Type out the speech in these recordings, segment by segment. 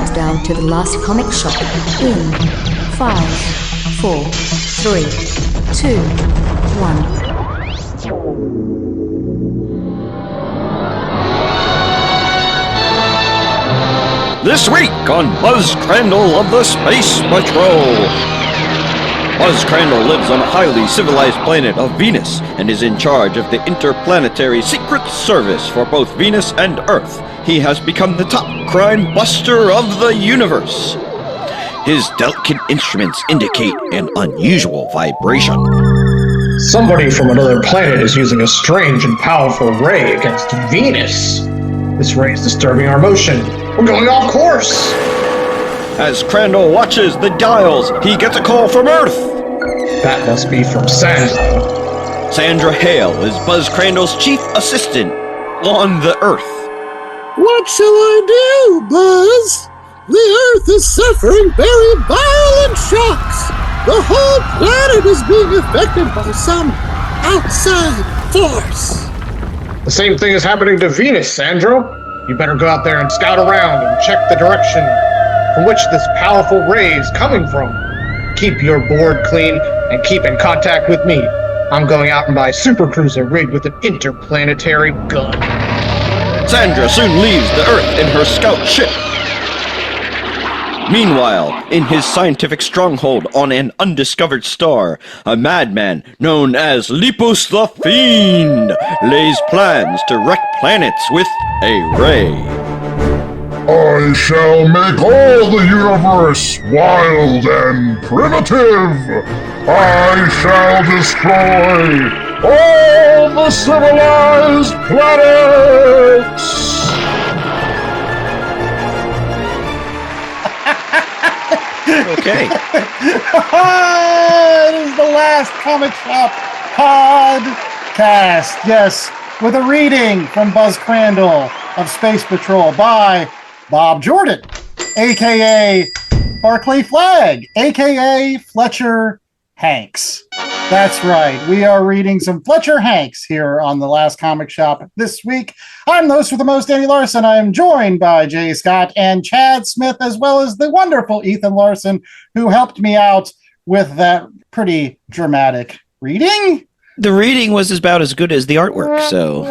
countdown to the last comic shop in 5, 4, 3, 2, 1. This week on Buzz Crandall of the Space Patrol. Buzz Crandall lives on a highly civilized planet of Venus and is in charge of the Interplanetary Secret Service for both Venus and Earth. He has become the top crime buster of the universe. His delicate instruments indicate an unusual vibration. Somebody from another planet is using a strange and powerful ray against Venus. This ray is disturbing our motion. We're going off course! As Crandall watches the dials, he gets a call from Earth. That must be from Sandra. Sandra Hale is Buzz Crandall's chief assistant on the Earth. What shall I do, Buzz? The Earth is suffering very violent shocks. The whole planet is being affected by some outside force. The same thing is happening to Venus, Sandro. You better go out there and scout around and check the direction from which this powerful ray is coming from. Keep your board clean and keep in contact with me. I'm going out and buy a supercruiser rigged with an interplanetary gun. Sandra soon leaves the Earth in her scout ship. Meanwhile, in his scientific stronghold on an undiscovered star, a madman known as Lepus the Fiend lays plans to wreck planets with a ray. I shall make all the universe wild and primitive. I shall destroy all the civilized planets. Okay. It is the last Comic Shop podcast. Yes, with a reading from Buzz Crandall of Space Patrol by Bob Jordan, a.k.a. Barclay Flagg, a.k.a. Fletcher Hanks. That's right. We are reading some Fletcher Hanks here on the Last Comic Shop this week. I'm the host with the most, Andy Larson. I am joined by Jay Scott and Chad Smith, as well as the wonderful Ethan Larson, who helped me out with that pretty dramatic reading. The reading was about as good as the artwork, so.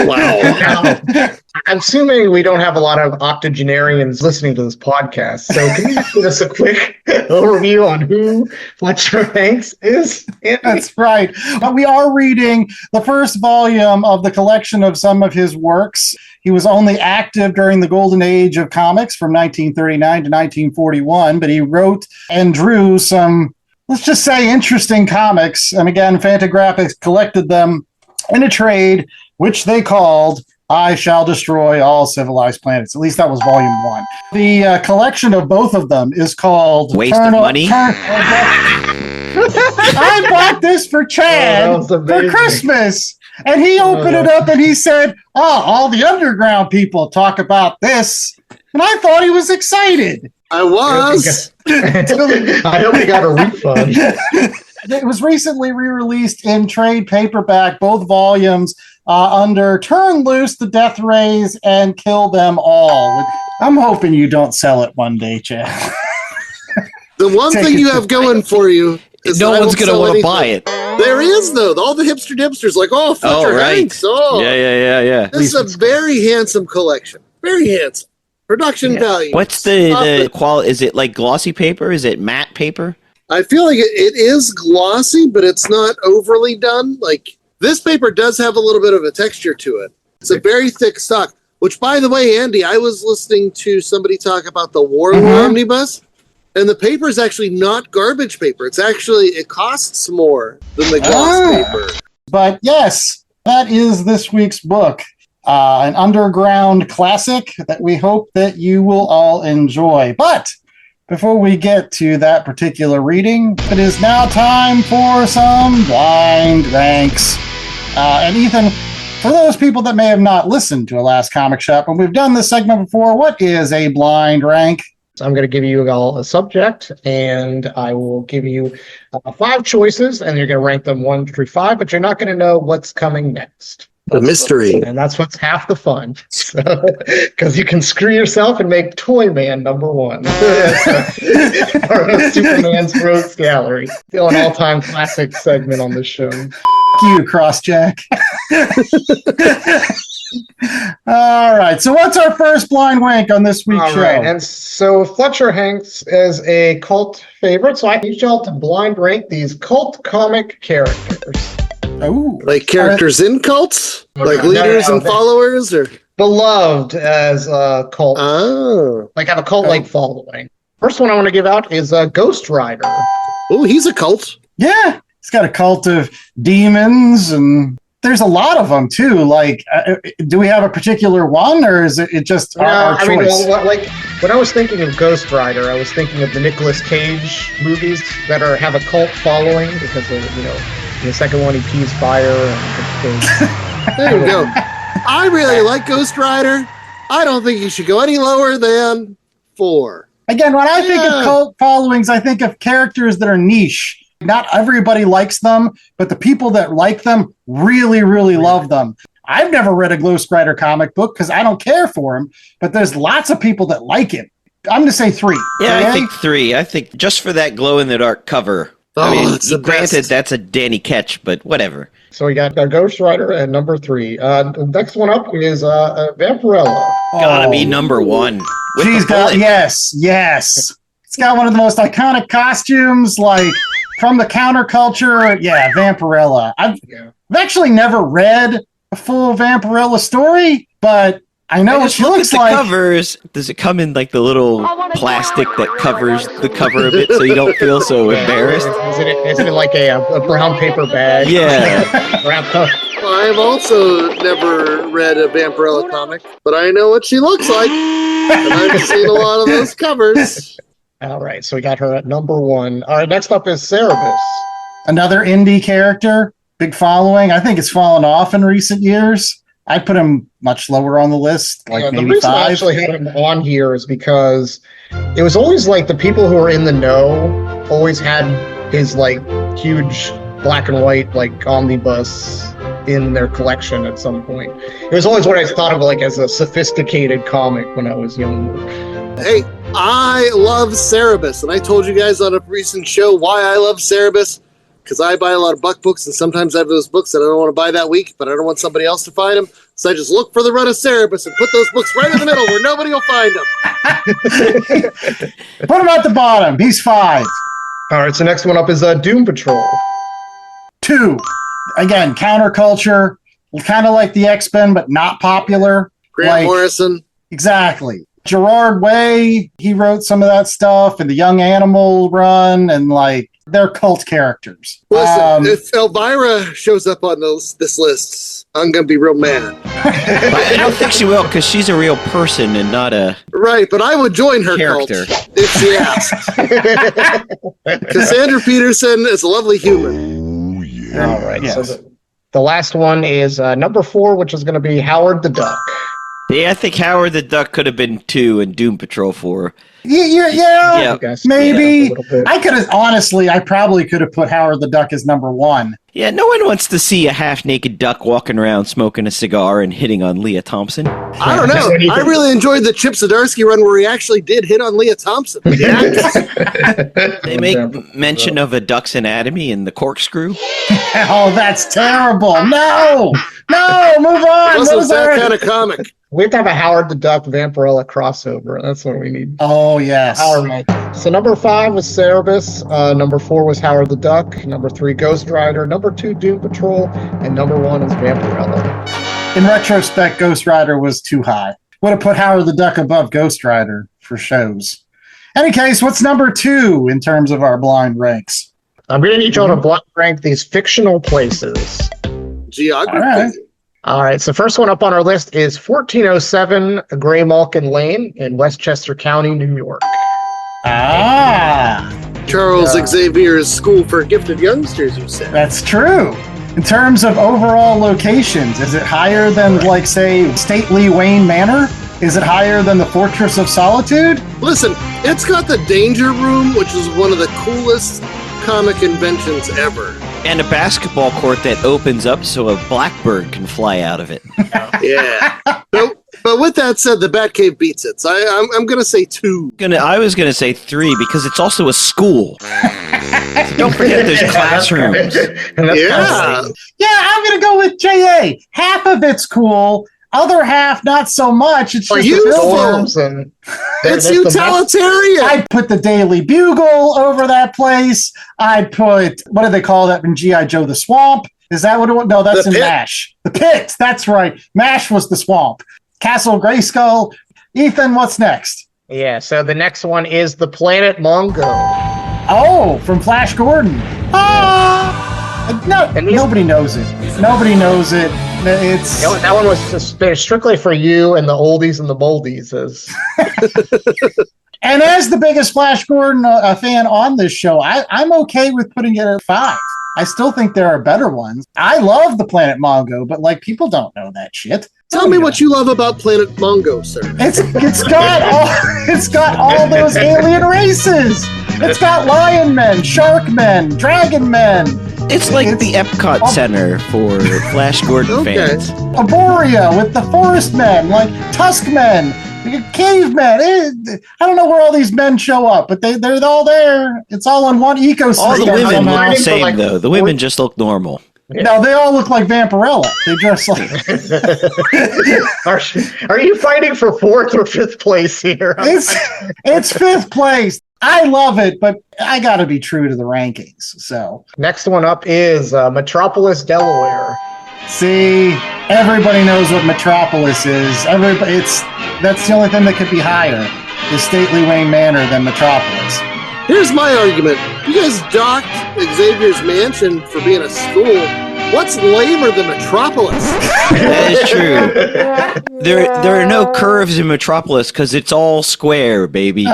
Wow. I'm assuming we don't have a lot of octogenarians listening to this podcast, so can you just give us a quick overview on who Fletcher Hanks is? That's right. We are reading the first volume of the collection of some of his works. He was only active during the golden age of comics from 1939 to 1941, but he wrote and drew some, let's just say, interesting comics. And again, Fantagraphics collected them in a trade, which they called I Shall Destroy All Civilized Planets. At least that was volume 1. The collection of both of them is called Waste of Money. I bought this for Chad for Christmas. And he opened it up and he said, "Oh, all the underground people talk about this." And I thought he was excited. I was. I hope he got a refund. It was recently re-released in trade paperback, both volumes, under Turn Loose the Death Rays and Kill Them All. I'm hoping you don't sell it one day, Chad. The one thing you have going for you is no one's going to want to buy it. There is, though. All the hipsters like, oh, Fletcher Hanks. Oh, Yeah. This is a very handsome collection. Very handsome. Production value. What's the quality? Is it like glossy paper? Is it matte paper? I feel like it is glossy, but it's not overly done. Like, this paper does have a little bit of a texture to it. It's a very thick stock, which, by the way, Andy, I was listening to somebody talk about the Warlord Omnibus, and the paper is actually not garbage paper. It's actually, it costs more than the gloss paper. But yes, that is this week's book. An underground classic that we hope that you will all enjoy. But before we get to that particular reading, it is now time for some blind ranks. And Ethan, for those people that may have not listened to a Last Comic Shop, and we've done this segment before, what is a blind rank? I'm going to give you all a subject, and I will give you 5 choices, and you're going to rank them 1 through 5, but you're not going to know what's coming next. The mystery. And that's what's half the fun. Because you can screw yourself and make Toy Man number 1. Part of Superman's Rogues Gallery. Still an all-time classic segment on this show. You, Crossjack. All right. So what's our first blind wank on this week's show? Right. And so Fletcher Hanks is a cult favorite. So I need y'all to blind rank these cult comic characters. Oh, Like characters in cults? Like leaders and followers? Or beloved as a cult. Oh. Like have a cult-like following. First one I want to give out is Ghost Rider. Oh, he's a cult. yeah. It's got a cult of demons, and there's a lot of them too. Like, do we have a particular one, or is it just our choice? I mean, well, like when I was thinking of Ghost Rider, I was thinking of the Nicolas Cage movies that have a cult following because of, the second one he pees fire. And There you go. I really like Ghost Rider. I don't think you should go any lower than 4. Again, when I think of cult followings, I think of characters that are niche. Not everybody likes them, but the people that like them really, really love them. I've never read a Ghost Rider comic book because I don't care for him, but there's lots of people that like it. I'm going to say 3. Yeah, okay? I think 3. I think just for that glow-in-the-dark cover. Oh, it's the granted, best. that's a Danny Ketch, but whatever. So we got Ghost Rider at number 3. The next one up is Vampirella. Gotta be number 1. With She's the got, bullet. yes. It's got one of the most iconic costumes, like from the counterculture. Yeah, Vampirella. I've actually never read a full Vampirella story, but I know what she looks like. Covers. Does it come in like the little plastic that covers the cover of it so you don't feel so embarrassed? Is it like a brown paper bag? Yeah. Wrapped up. I've also never read a Vampirella comic, but I know what she looks like. And I've seen a lot of those covers. All right, so we got her at number 1. All right, next up is Cerebus. Another indie character, big following. I think it's fallen off in recent years. I put him much lower on the list, like The maybe reason I 5. actually had him on here is because it was always like the people who were in the know always had his like huge black and white like omnibus in their collection at some point. It was always what I thought of like as a sophisticated comic when I was younger. Hey, I love Cerebus, and I told you guys on a recent show why I love Cerebus, because I buy a lot of Buck books, and sometimes I have those books that I don't want to buy that week, but I don't want somebody else to find them, so I just look for the run of Cerebus and put those books right in the middle where nobody will find them. Put him at the bottom. He's 5. All right, so next one up is Doom Patrol. 2. Again, counterculture, kind of like the X-Men, but not popular. Grant Morrison. Exactly. Gerard Way, he wrote some of that stuff, and the Young Animal run, and like they're cult characters. Listen, if Elvira shows up on this list, I'm gonna be real mad. But I don't think she will because she's a real person and not a Right, but I would join her character. cult if she asked. Cassandra Peterson is a lovely human. Oh, yeah. All right, Yes. so the last one is number 4, which is going to be Howard the Duck. Yeah, I think Howard the Duck could have been 2 and Doom Patrol 4. Yeah, I guess, maybe. a little bit. I could have, honestly, I probably could have put Howard the Duck as number 1. Yeah, no one wants to see a half-naked duck walking around smoking a cigar and hitting on Leah Thompson. I don't know. I really enjoyed the Chip Zdarsky run where he actually did hit on Leah Thompson. They make mention of a duck's anatomy in the corkscrew. Oh, that's terrible. No, move on. It What wasn't was that our- kind of comic. We have to have a Howard the Duck Vampirella crossover. That's what we need. Oh, yes. All right. So number 5 was Cerebus. Number 4 was Howard the Duck. Number 3, Ghost Rider. Number 2, Doom Patrol. And number 1 is Vampirella. In retrospect, Ghost Rider was too high. Would have put Howard the Duck above Ghost Rider for shows. Any case, what's number 2 in terms of our blind ranks? I'm going to need y'all to block rank these fictional places. Geography. All right. All right. So first one up on our list is 1407 Gray Malkin Lane in Westchester County, New York. Ah, Charles Xavier's School for Gifted Youngsters, you said. that's true. In terms of overall locations, is it higher than, like, say, stately Wayne Manor? Is it higher than the Fortress of Solitude? Listen, it's got the Danger Room, which is one of the coolest comic inventions ever. And a basketball court that opens up so a blackbird can fly out of it. Yeah. But with that said, the Batcave beats it. So I'm going to say 2. I was gonna say 3 because it's also a school. Don't forget there's classrooms. Yeah. Yeah, I'm going to go with JA. Half of it's cool. Other half, not so much. It's just Storms and It's utilitarian. I'd put the Daily Bugle over that place. I'd put, what do they call that in G.I. Joe? The Swamp? Is that what it was? No, that's The in Pit. MASH. The Pit, that's right. MASH was the Swamp. Castle Grayskull. Ethan, what's next? Yeah, so the next one is the planet Mongo. Oh, from Flash Gordon. No, And these- nobody knows it. Nobody knows it. It's That one was strictly for you and the oldies and the moldies. And as the biggest Flash Gordon fan on this show, I'm okay with putting it at 5. I still think there are better ones. I love the Planet Mongo, but like people don't know that shit. Tell me what you love about Planet Mongo, sir. It's got all those alien races. It's got lion men, shark men, dragon men. It's like the Epcot Center for Flash Gordon fans. Arborea with the forest men, like Tusk men, cavemen. I don't know where all these men show up, but they're all there. It's all in one ecosystem. All the women somehow. look the same, though. The women just look normal. Yeah. No, they all look like Vampirella. They dress like. Are you fighting for 4th or 5th place here? It's 5th place. I love it, but I got to be true to the rankings. So Next one up is Metropolis, Delaware. see, everybody knows what Metropolis is. That's the only thing that could be higher is Stately Wayne Manor than Metropolis. Here's my argument. You guys docked Xavier's mansion for being a school. What's lamer than Metropolis? That is true. There are no curves in Metropolis because it's all square, baby. All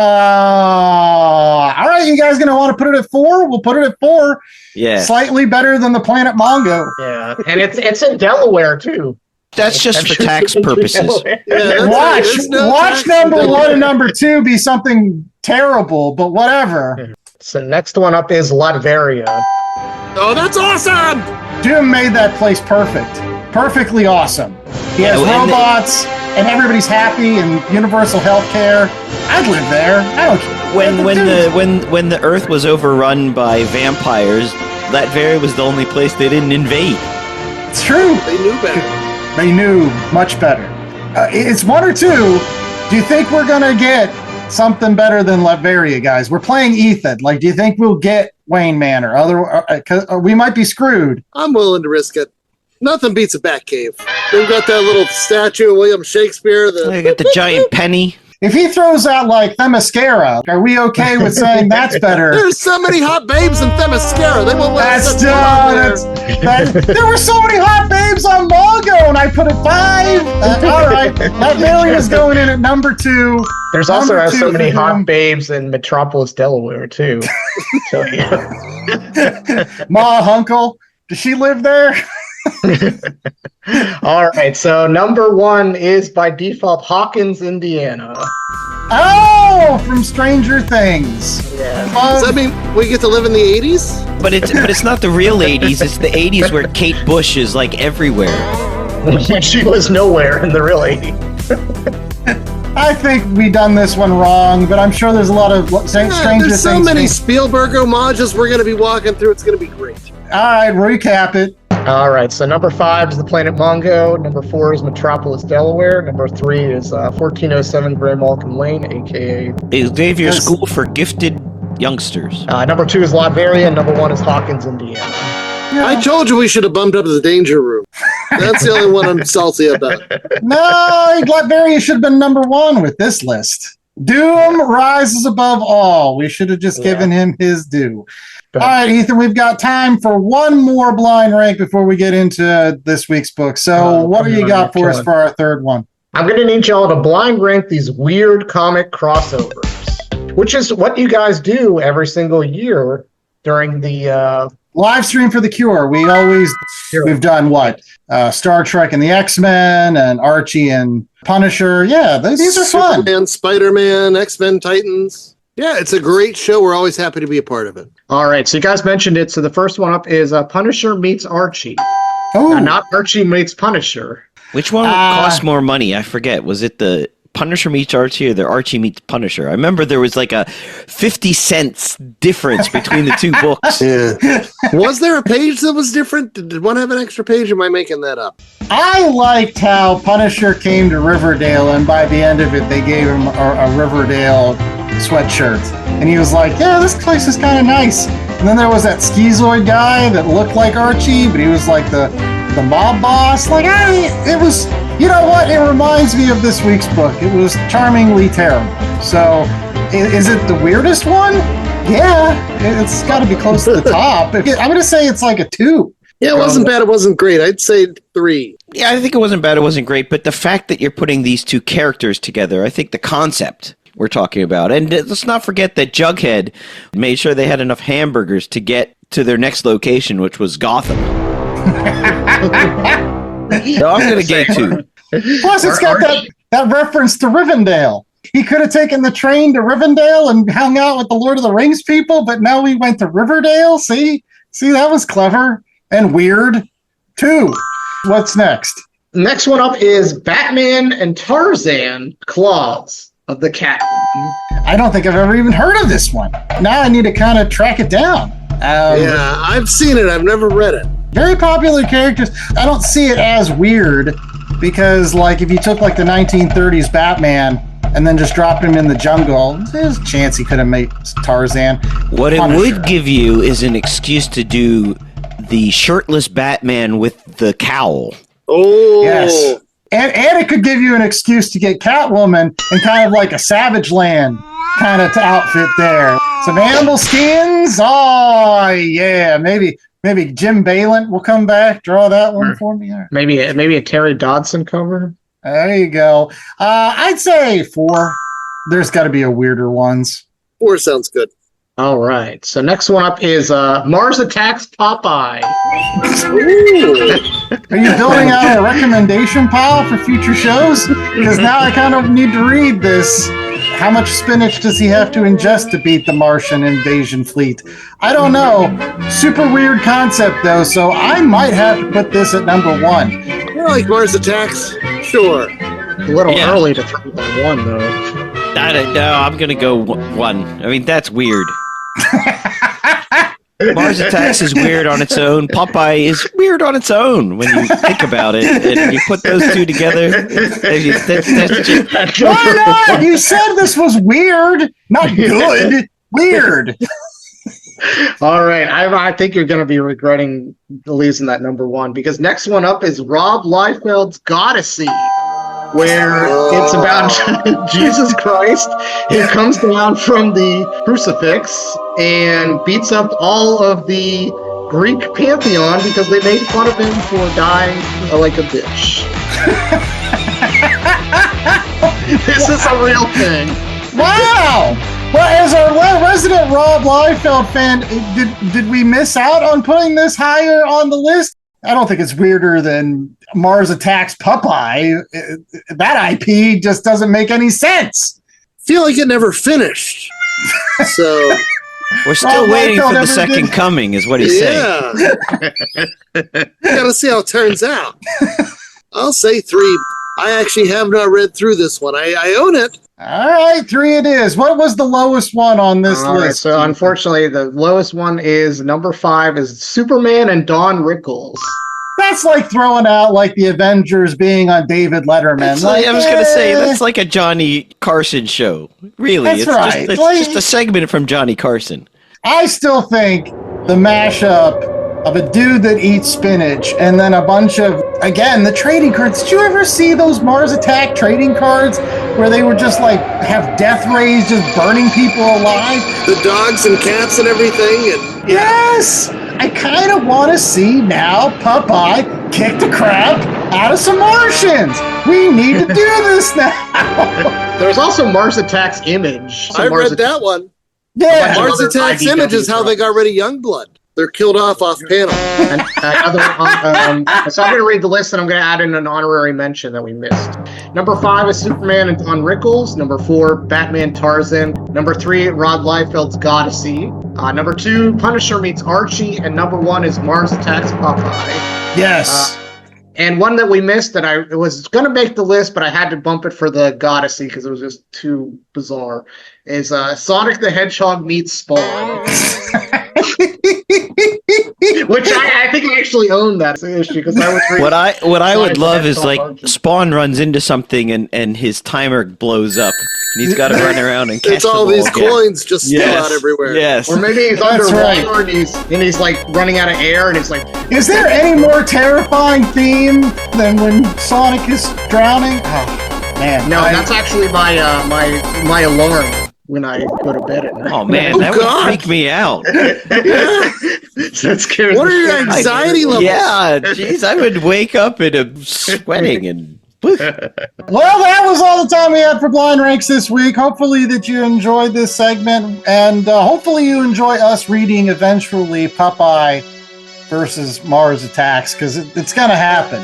right, you guys gonna want to put it at 4? We'll put it at 4. Yeah. Slightly better than the Planet Mongo. Yeah, and it's in Delaware too. That's just for tax purposes. Yeah, Watch number 1 and number 2 be something terrible, but whatever. So next one up is Latveria. Oh, that's awesome! Doom made that place perfect. Perfectly awesome. He has and robots, and everybody's happy, and universal health care. I'd live there. I don't care. When the Earth was overrun by vampires, Latveria was the only place they didn't invade. It's true. They knew better. They knew much better. It's 1 or 2. Do you think we're gonna get something better than Latveria, guys? We're playing Ethan. Like, do you think we'll get Wayne Manor? We might be screwed. I'm willing to risk it. Nothing beats a Batcave. They've got that little statue of William Shakespeare. I got the giant penny. If he throws out like Themyscira, are we okay with saying that's better? There's so many hot babes in Themyscira. They won't let us That's put them on there. there were so many hot babes on Mongo, and I put it 5. All right, Latveria is going in at number 2. There's also Number so 2 many for hot Doom. babes in Metropolis, Delaware too. So yeah. Ma Hunkle, does she live there? All right, so number 1 is by default Hawkins, Indiana. Oh, from Stranger Things. Yeah. Does that mean we get to live in the 80s? But it's not the real 80s. It's the 80s where Kate Bush is like everywhere. When she was nowhere in the real 80s. I think we done this one wrong, but I'm sure there's a lot of Stranger There's so Things. many Spielberg homages we're going to be walking through. It's going to be great. All right, recap it. All right, so number 5 is the Planet Mongo. Number 4 is Metropolis, Delaware. Number 3 is 1407 Gray Malcolm Lane, aka. Xavier School for Gifted Youngsters. Number 2 is Latveria. Number 1 is Hawkins, Indiana. I told you we should have bumped up to the danger room. That's the only one I'm salty about. No, Latveria should have been number 1 with this list. Doom rises above all. We should have just given him his due. All right, Ethan, we've got time for one more blind rank before we get into this week's book. So what do you got for us for our third one? I'm going to need y'all to blind rank these weird comic crossovers, which is what you guys do every single year during the live stream for the Cure. We've done what? Star Trek and the X-Men and Archie and Punisher. Yeah, these are fun. Superman, Spider-Man, X-Men, Titans. Yeah, it's a great show. We're always happy to be a part of it. All right, so you guys mentioned it. So the first one up is Punisher meets Archie. Oh, Now, not Archie meets Punisher. Which one cost more money? I forget. Was it the Punisher meets Archie or the Archie meets Punisher? I remember there was like a 50 cents difference between the two books. Yeah. Was there a page that was different? Did one have an extra page? Or am I making that up? I liked how Punisher came to Riverdale, and by the end of it, they gave him a Riverdale sweatshirt. And he was like, yeah, this place is kind of nice. And then there was that schizoid guy that looked like Archie, but he was like the mob boss. Like, it was, you know what? It reminds me of this week's book. It was charmingly terrible. So, is it the weirdest one? Yeah, it's got to be close to the top. I'm going to say it's like a 2. Yeah, it wasn't bad. It wasn't great. I'd say 3. Yeah, I think it wasn't bad. It wasn't great. But the fact that you're putting these two characters together, I think the concept we're talking about. And let's not forget that Jughead made sure they had enough hamburgers to get to their next location, which was Gotham. So I'm going to get 2. Plus, it's got that reference to Rivendell. He could have taken the train to Rivendell and hung out with the Lord of the Rings people, but now we went to Riverdale. See, that was clever and weird. 2. What's next? Next one up is Batman and Tarzan Claws of the Cat. I don't think I've ever even heard of this one. Now I need to kind of track it down. Yeah, I've seen it. I've never read it. Very popular characters. I don't see it as weird because, like, if you took like the 1930s Batman and then just dropped him in the jungle, there's a chance he could have made Tarzan. What it Punisher. would give you is an excuse to do the shirtless Batman with the cowl. Oh, Yes. And it could give you an excuse to get Catwoman and kind of like a Savage Land kind of outfit there. Some animal skins. Oh, yeah. Maybe Jim Balint will come back, draw that one for me. Right. Maybe a Terry Dodson cover. There you go. I'd say 4. There's got to be a weirder ones. 4 sounds good. All right. So next one up is Mars Attacks Popeye. Are you building out a recommendation pile for future shows? Because now I kind of need to read this. How much spinach does he have to ingest to beat the Martian invasion fleet? I don't know. Super weird concept, though, so I might have to put this at number 1. You like Mars Attacks? Sure. A little early to throw that 1, though. I don't know. I'm going to go 1. I mean, that's weird. Mars Attacks is weird on its own. Popeye is weird on its own when you think about it. And you put those two together. That's just... Why not? You said this was weird. Not good. Weird. All right. I think you're going to be regretting losing that number 1 because next one up is Rob Liefeld's Goddessy, where it's about Jesus Christ. He comes down from the crucifix and beats up all of the Greek pantheon because they made fun of him for dying like a bitch. This is a real thing. Wow. Well, as our resident Rob Liefeld fan, did we miss out on putting this higher on the list? I don't think it's weirder than Mars Attacks Popeye. That IP just doesn't make any sense. Feel like it never finished. So we're still waiting for the second coming, is what he's saying. Gotta see how it turns out. I'll say 3. I actually have not read through this one. I own it. All right, 3 it is. What was the lowest one on this list? Right, so unfortunately, the lowest one is number 5 is Superman and Don Rickles. That's like throwing out like the Avengers being on David Letterman. I was going to say, that's like a Johnny Carson show. Really. That's right. It's just a segment from Johnny Carson. I still think the mashup of a dude that eats spinach and then a bunch of, again, the trading cards. Did you ever see those Mars Attack trading cards where they were just like have death rays just burning people alive? The dogs and cats and everything. And yes! I kind of want to see now Popeye kick the crap out of some Martians. We need to do this now. There's also Mars Attacks Image. I read that one. Yeah. Mars Attacks Image is how they got rid of Youngblood. They're killed off panel. And so I'm going to read the list, and I'm going to add in an honorary mention that we missed. Number 5 is Superman and Don Rickles. Number 4, Batman Tarzan. Number 3, Rod Liefeld's Goddessy. Number 2, Punisher meets Archie. And number 1 is Mars Attacks Popeye. Yes. And one that we missed that I was going to make the list, but I had to bump it for the Goddessy because it was just too bizarre, is Sonic the Hedgehog meets Spawn. Which I think I actually own that issue because I was reading. What I would love is like Spawn runs into something and his timer blows up and he's got to run around and catch It's all them these coins just spill out everywhere. Yes. Or maybe he's underwater and he's like running out of air and he's like. Is there any more terrifying theme than when Sonic is drowning? Oh man, no, that's actually my my alarm when I go to bed at night. Oh man, that would freak me out. That scares What me. are your anxiety levels? Yeah, jeez, I would wake up and I'm sweating and. Well, that was all the time we had for Blind Ranks this week. Hopefully that you enjoyed this segment, and hopefully you enjoy us reading eventually Popeye versus Mars Attacks, because it's going to happen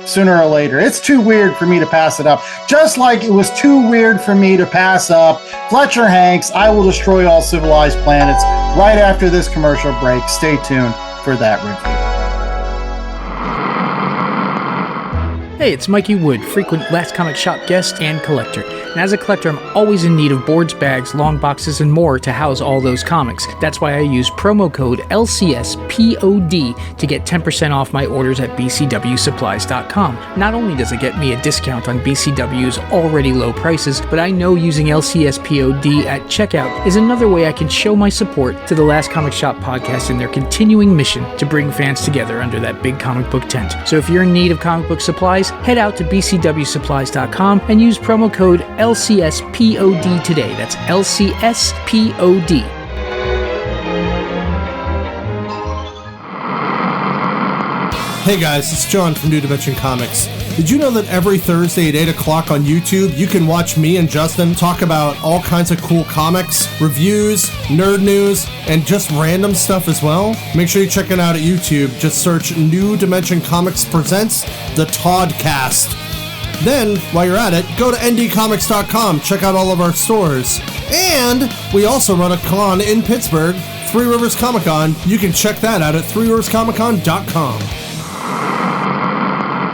sooner or later. It's too weird for me to pass it up. Just like it was too weird for me to pass up Fletcher Hanks, I Will Destroy All Civilized Planets, right after this commercial break. Stay tuned for that review. Hey, it's Mikey Wood, frequent Last Comic Shop guest and collector. And as a collector, I'm always in need of boards, bags, long boxes, and more to house all those comics. That's why I use promo code LCSPOD to get 10% off my orders at bcwsupplies.com. Not only does it get me a discount on BCW's already low prices, but I know using LCSPOD at checkout is another way I can show my support to the Last Comic Shop podcast in their continuing mission to bring fans together under that big comic book tent. So if you're in need of comic book supplies, head out to bcwsupplies.com and use promo code LCSPOD today. That's LCSPOD. Hey guys, it's John from New Dimension Comics. Did you know that every Thursday at 8 o'clock on YouTube, you can watch me and Justin talk about all kinds of cool comics, reviews, nerd news, and just random stuff as well? Make sure you check it out at YouTube. Just search New Dimension Comics Presents The Toddcast. Then, while you're at it, go to ndcomics.com, check out all of our stores. And we also run a con in Pittsburgh, Three Rivers Comic Con. You can check that out at threeriverscomiccon.com.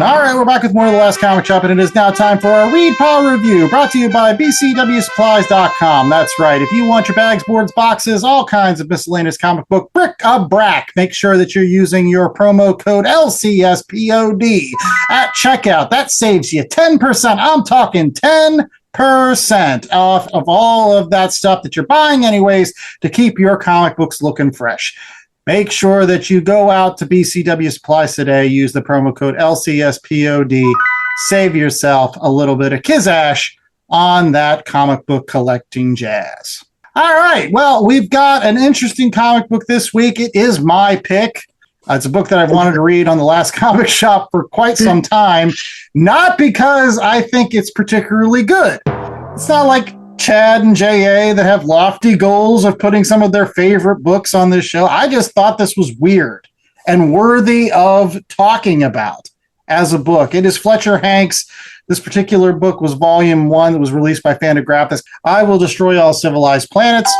All right, we're back with more of the Last Comic Shop, and it is now time for our Read Pile Review, brought to you by bcwsupplies.com. That's right. If you want your bags, boards, boxes, all kinds of miscellaneous comic book bric-a-brac, make sure that you're using your promo code LCSPOD at checkout. That saves you 10%. I'm talking 10% off of all of that stuff that you're buying anyways to keep your comic books looking fresh. Make sure that you go out to BCW Supplies today, use the promo code LCSPOD, save yourself a little bit of kizash on that comic book collecting jazz. All right, well, we've got an interesting comic book this week. It is my pick. It's a book that I've wanted to read on the Last Comic Shop for quite some time, not because I think it's particularly good. It's not like Chad and J.A. that have lofty goals of putting some of their favorite books on this show. I just thought this was weird and worthy of talking about as a book. It is Fletcher Hanks. This particular book was volume 1 that was released by Fantagraphics. I Will Destroy All Civilized Planets.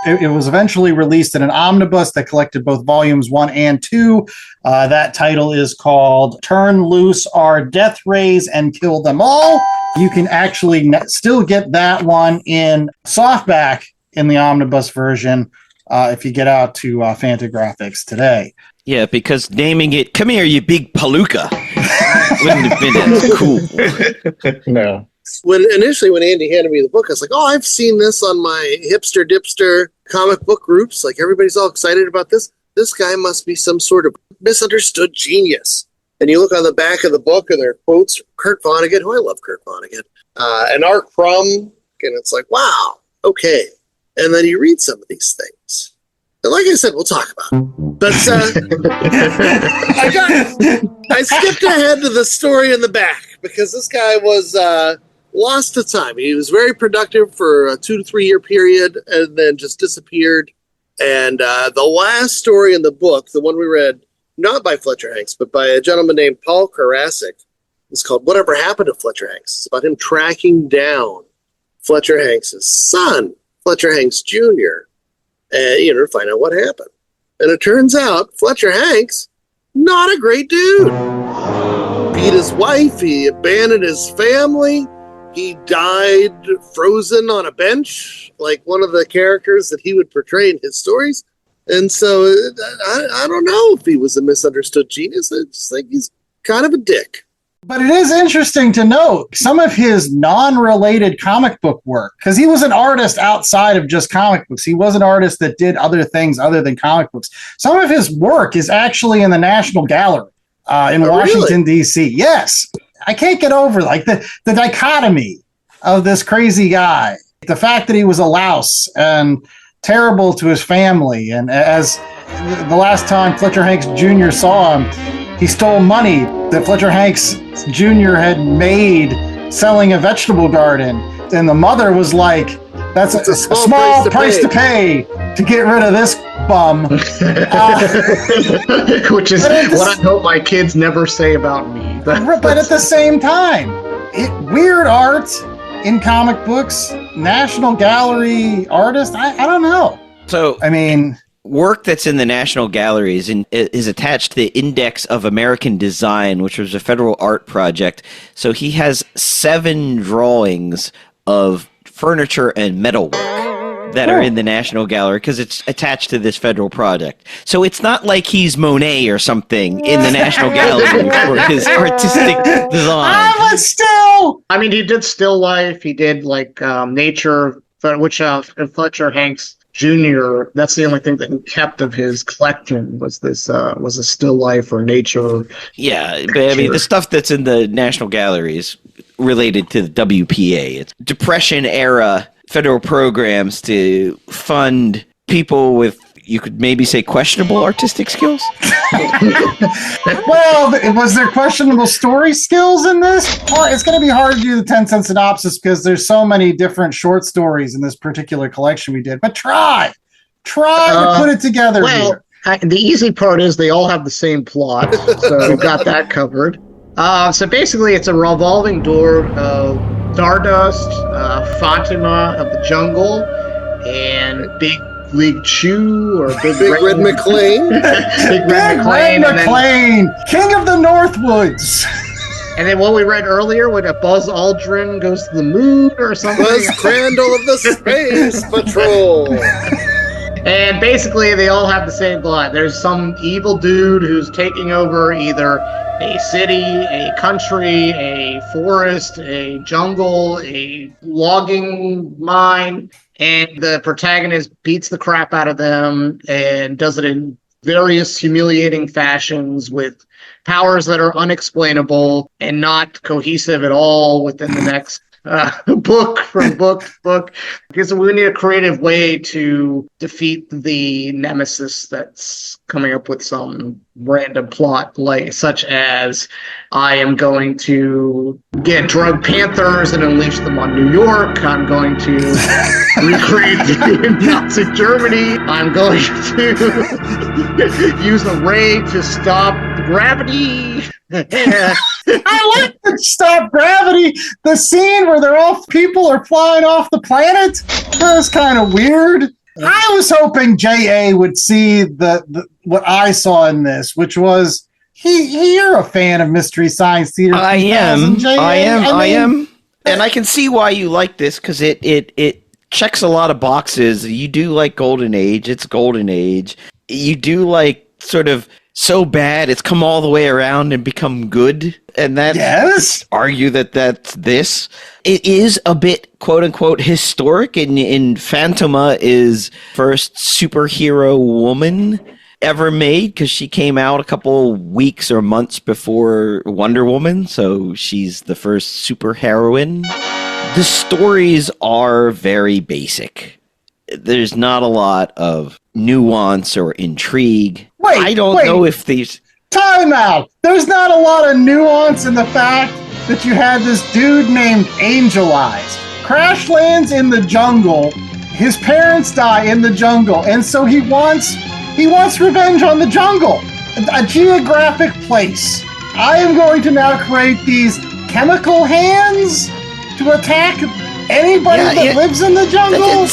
It was eventually released in an omnibus that collected both volumes 1 and 2. That title is called Turn Loose Our Death Rays and Kill Them All. You can actually still get that one in softback in the omnibus version if you get out to Fantagraphics today. Yeah, because naming it, "Come here, you big palooka," wouldn't have been as cool. No. When Andy handed me the book, I was like, oh, I've seen this on my hipster dipster comic book groups. Like, everybody's all excited about this. This guy must be some sort of misunderstood genius. And you look on the back of the book, and there are quotes from Kurt Vonnegut, who I love Kurt Vonnegut, and Art Crumb, and it's like, wow, okay. And then you read some of these things. And like I said, we'll talk about it. But I skipped ahead to the story in the back, because this guy was lost to time. He was very productive for a 2 to 3 year period, and then just disappeared. And the last story in the book, the one we read, not by Fletcher Hanks, but by a gentleman named Paul Karasik, is called Whatever Happened to Fletcher Hanks. It's about him tracking down Fletcher Hanks' son, Fletcher Hanks Jr., and, to find out what happened. And it turns out Fletcher Hanks, not a great dude. Beat his wife, he abandoned his family, he died frozen on a bench, like one of the characters that he would portray in his stories. And so I don't know if he was a misunderstood genius. I just think he's kind of a dick. But it is interesting to note some of his non-related comic book work, because he was an artist outside of just comic books. He was an artist that did other things other than comic books. Some of his work is actually in the National Gallery in Washington, really? D.C. Yes. I can't get over the dichotomy of this crazy guy. The fact that he was a louse and terrible to his family. And as the last time Fletcher Hanks Jr. saw him, he stole money that Fletcher Hanks Jr. had made selling a vegetable garden. And the mother was like, that's a small price to pay to get rid of this bum. Which is what I hope my kids never say about me. But at the same time, weird art in comic books, National Gallery artist, I don't know. So, I mean, work that's in the National Gallery is attached to the Index of American Design, which was a federal art project. So he has 7 drawings of furniture and metalwork that are in the National Gallery because it's attached to this federal project. So it's not like he's Monet or something in the National Gallery for his artistic design. But still, I mean, he did still life. He did nature, which Fletcher Hanks Jr. That's the only thing that he kept of his collection was this was a still life or nature. Yeah, but I mean, the stuff that's in the National Gallery is related to the WPA. It's Depression era federal programs to fund people with, you could maybe say, questionable artistic skills. Well, was there questionable story skills in this? It's going to be hard to do the 10-cent synopsis because there's so many different short stories in this particular collection we did. But try to put it together. Well, the easy part is they all have the same plot, so we've got that covered. So basically, it's a revolving door of Stardust, Fatima of the Jungle, and Big League Chew or Big Red McLean. Big Red McLean, King of the Northwoods. And then what we read earlier, when Buzz Aldrin goes to the moon or something. Buzz Crandall of the Space Patrol. And basically, they all have the same plot. There's some evil dude who's taking over either a city, a country, a forest, a jungle, a logging mine, and the protagonist beats the crap out of them and does it in various humiliating fashions with powers that are unexplainable and not cohesive at all within the next book from book to book, because we need a creative way to defeat the nemesis that's coming up with some random plot, like such as I am going to get drug panthers and unleash them on New York. I'm going to recreate Nazi Germany. I'm going to use a ray to stop gravity. I like the Stop Gravity. The scene where people are flying off the planet. That was kind of weird. I was hoping J.A. would see the what I saw in this, which was you're a fan of Mystery Science Theater. I am. And I can see why you like this, because it checks a lot of boxes. You do like Golden Age. It's Golden Age. You do like sort of so bad it's come all the way around and become good, and that's argue that's this. It is a bit quote unquote historic, in Fatima is first superhero woman ever made, because she came out a couple weeks or months before Wonder Woman, so she's the first superheroine. The stories are very basic. There's not a lot of nuance or intrigue. I don't know if these... Time out! There's not a lot of nuance in the fact that you had this dude named Angel Eyes. Crash lands in the jungle, his parents die in the jungle, and so he wants revenge on the jungle, a geographic place. I am going to now create these chemical hands to attack anybody that lives in the jungle.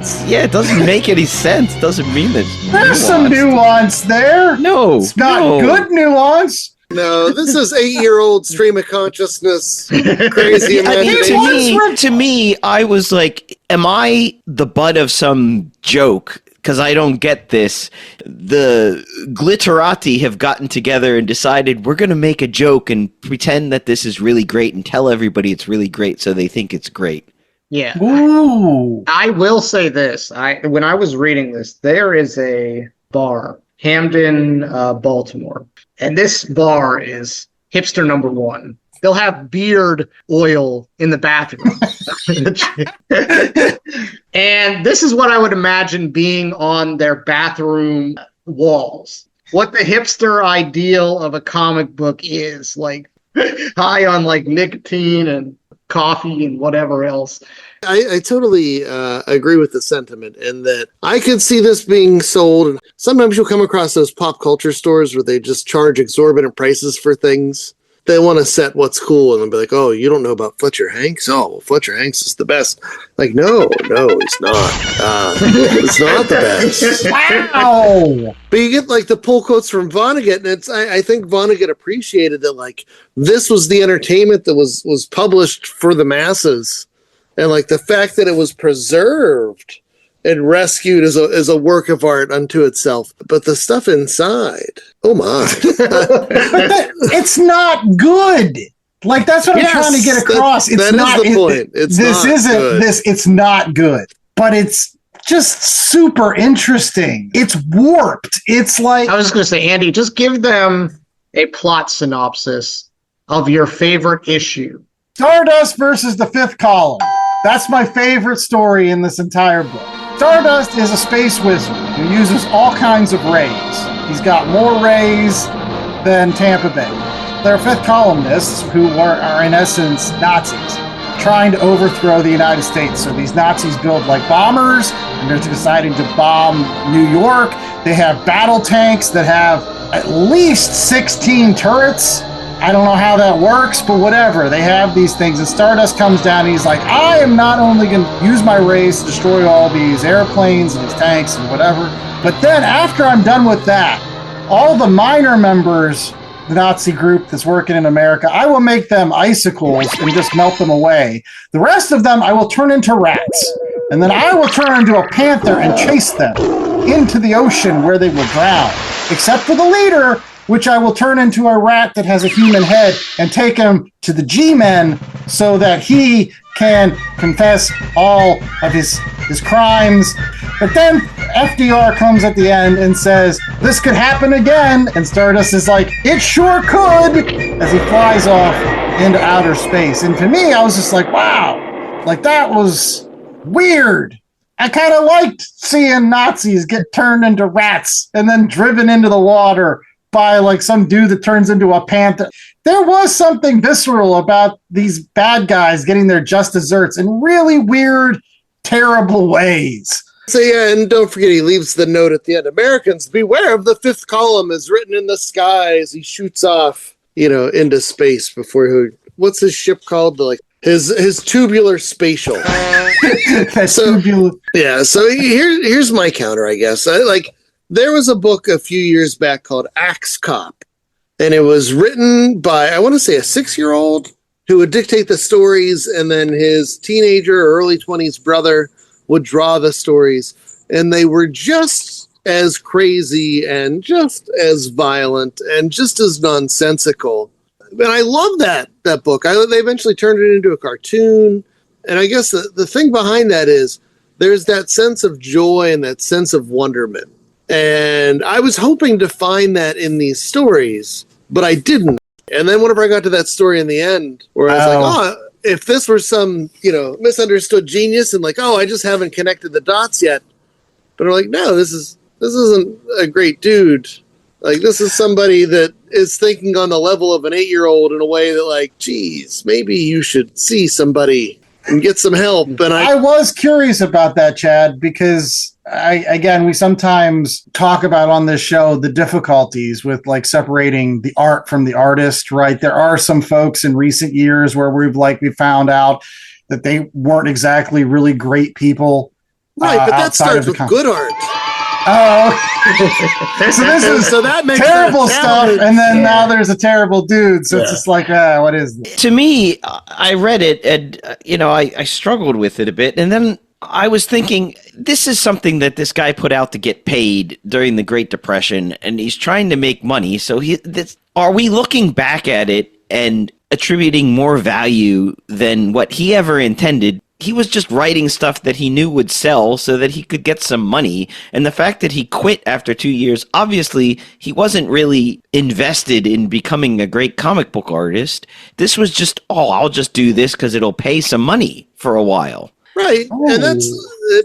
It doesn't make any sense. Doesn't mean that. There's some nuance there. No, it's not good nuance. No, this is 8-year-old stream of consciousness, crazy imagination. To me, I was like, am I the butt of some joke? Because I don't get this. The glitterati have gotten together and decided we're going to make a joke and pretend that this is really great and tell everybody it's really great so they think it's great. Yeah. Ooh. I will say this. When I was reading this, there is a bar, Hamden, Baltimore. And this bar is hipster number one. They'll have beard oil in the bathroom. And this is what I would imagine being on their bathroom walls. What the hipster ideal of a comic book is, like high on like nicotine and coffee and whatever else. I totally agree with the sentiment in that I could see this being sold. Sometimes you'll come across those pop culture stores where they just charge exorbitant prices for things. They want to set what's cool and they'll be like, oh, you don't know about Fletcher Hanks? Oh, well, Fletcher Hanks is the best. Like, no, he's not. It's not the best. Wow! But you get like the pull quotes from Vonnegut, and I think Vonnegut appreciated that like this was the entertainment that was published for the masses. And like the fact that it was preserved and rescued as a work of art unto itself. But the stuff inside, oh my. But it's not good. Like that's what I'm trying to get across. It's not the point. It's not good. But it's just super interesting. It's warped. It's like I was just gonna say, Andy, just give them a plot synopsis of your favorite issue. Stardust versus the Fifth Column. That's my favorite story in this entire book. Stardust is a space wizard who uses all kinds of rays. He's got more rays than Tampa Bay. They're fifth columnists who are in essence Nazis, trying to overthrow the United States. So these Nazis build like bombers, and they're deciding to bomb New York. They have battle tanks that have at least 16 turrets. I don't know how that works, but whatever. They have these things, and Stardust comes down, and he's like, I am not only going to use my rays to destroy all these airplanes and these tanks and whatever, but then after I'm done with that, all the minor members, the Nazi group that's working in America, I will make them icicles and just melt them away. The rest of them, I will turn into rats. And then I will turn into a panther and chase them into the ocean where they will drown. Except for the leader, which I will turn into a rat that has a human head and take him to the G-Men so that he can confess all of his crimes. But then FDR comes at the end and says, this could happen again. And Stardust is like, it sure could, as he flies off into outer space. And to me, I was just like, wow, like that was weird. I kind of liked seeing Nazis get turned into rats and then driven into the water by like some dude that turns into a panther. There was something visceral about these bad guys getting their just desserts in really weird, terrible ways. So yeah, and don't forget he leaves the note at the end. Americans, beware of the fifth column is written in the sky as he shoots off, into space before what's his ship called? His tubular spatial. So here's my counter, I guess. There was a book a few years back called Axe Cop, and it was written by, I want to say, a 6-year-old who would dictate the stories, and then his teenager or early 20s brother would draw the stories, and they were just as crazy and just as violent and just as nonsensical. And I love that book. They eventually turned it into a cartoon, and I guess the thing behind that is there's that sense of joy and that sense of wonderment. And I was hoping to find that in these stories, but I didn't. And then whenever I got to that story in the end, where I was like, if this were some, misunderstood genius and I just haven't connected the dots yet. But I'm like, no, this isn't a great dude. This is somebody that is thinking on the level of an 8-year-old in a way that geez, maybe you should see somebody and get some help. And I was curious about that, Chad, because we sometimes talk about on this show the difficulties with like separating the art from the artist, right? There are some folks in recent years where we found out that they weren't exactly really great people. Right, but that starts with good art. Oh, so that makes terrible stuff, and then now there's a terrible dude. So it's just like, what is this? To me, I read it, and I struggled with it a bit, and then I was thinking, this is something that this guy put out to get paid during the Great Depression, and he's trying to make money. So are we looking back at it and attributing more value than what he ever intended? He was just writing stuff that he knew would sell so that he could get some money. And the fact that he quit after 2 years, obviously he wasn't really invested in becoming a great comic book artist. This was just, I'll just do this because it'll pay some money for a while. Right. And that's,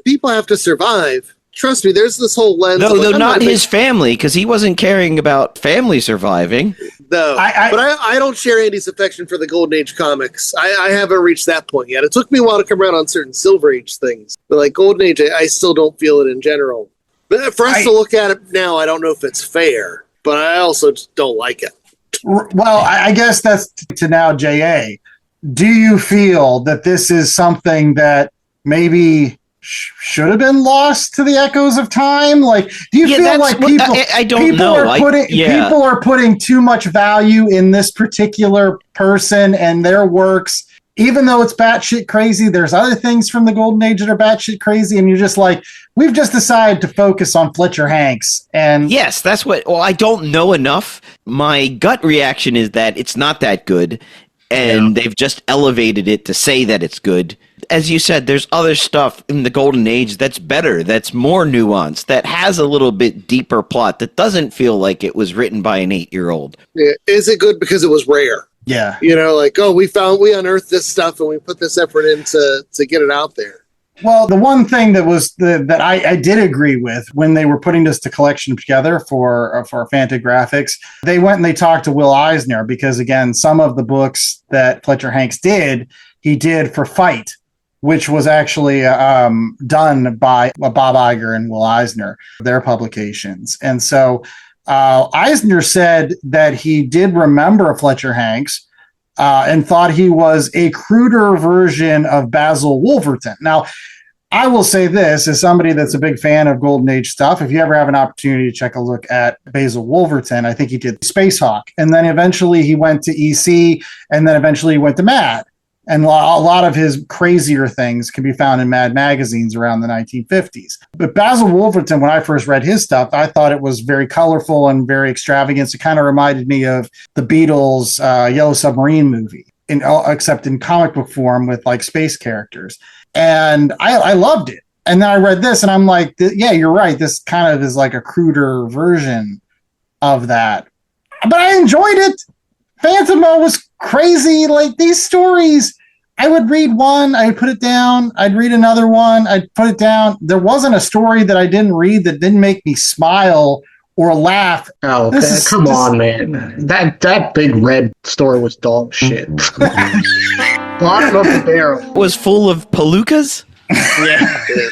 people have to survive. Trust me, there's this whole lens. No, not his family, because he wasn't caring about family surviving. No, but I don't share Andy's affection for the Golden Age comics. I haven't reached that point yet. It took me a while to come around on certain Silver Age things. But like Golden Age, I still don't feel it in general. But for us to look at it now, I don't know if it's fair. But I also just don't like it. Well, I guess that's to now, J.A. Do you feel that this is something that maybe should have been lost to the echoes of time? Like, do you feel like people? I don't know. People are putting too much value in this particular person and their works, even though it's batshit crazy. There's other things from the Golden Age that are batshit crazy, and you're just like, we've just decided to focus on Fletcher Hanks. And yes, that's what. Well, I don't know enough. My gut reaction is that it's not that good, and they've just elevated it to say that it's good. As you said, there's other stuff in the Golden Age that's better, that's more nuanced, that has a little bit deeper plot, that doesn't feel like it was written by an 8-year-old. Yeah. Is it good because it was rare? Yeah. Like, we unearthed this stuff and we put this effort in to get it out there. Well, the one thing that I did agree with when they were putting this collection together for Fantagraphics, they went and they talked to Will Eisner, because again, some of the books that Fletcher Hanks did, he did for Fight, which was actually done by Bob Iger and Will Eisner, their publications. And so Eisner said that he did remember Fletcher Hanks and thought he was a cruder version of Basil Wolverton. Now, I will say this, as somebody that's a big fan of Golden Age stuff, if you ever have an opportunity to check a look at Basil Wolverton, I think he did Space Hawk. And then eventually he went to EC, and then eventually he went to Mad. And a lot of his crazier things can be found in Mad magazines around the 1950s. But Basil Wolverton, when I first read his stuff, I thought it was very colorful and very extravagant. It kind of reminded me of the Beatles' Yellow Submarine movie, except in comic book form with like space characters. And I loved it. And then I read this and I'm like, yeah, you're right. This kind of is like a cruder version of that. But I enjoyed it. Phantoma was crazy. Like these stories, I would read one, I would put it down. I'd read another one, I'd put it down. There wasn't a story that I didn't read that didn't make me smile or laugh. Oh, come on, man. That big red story was dog shit. Bottom of the barrel. Was full of palookas? Yeah.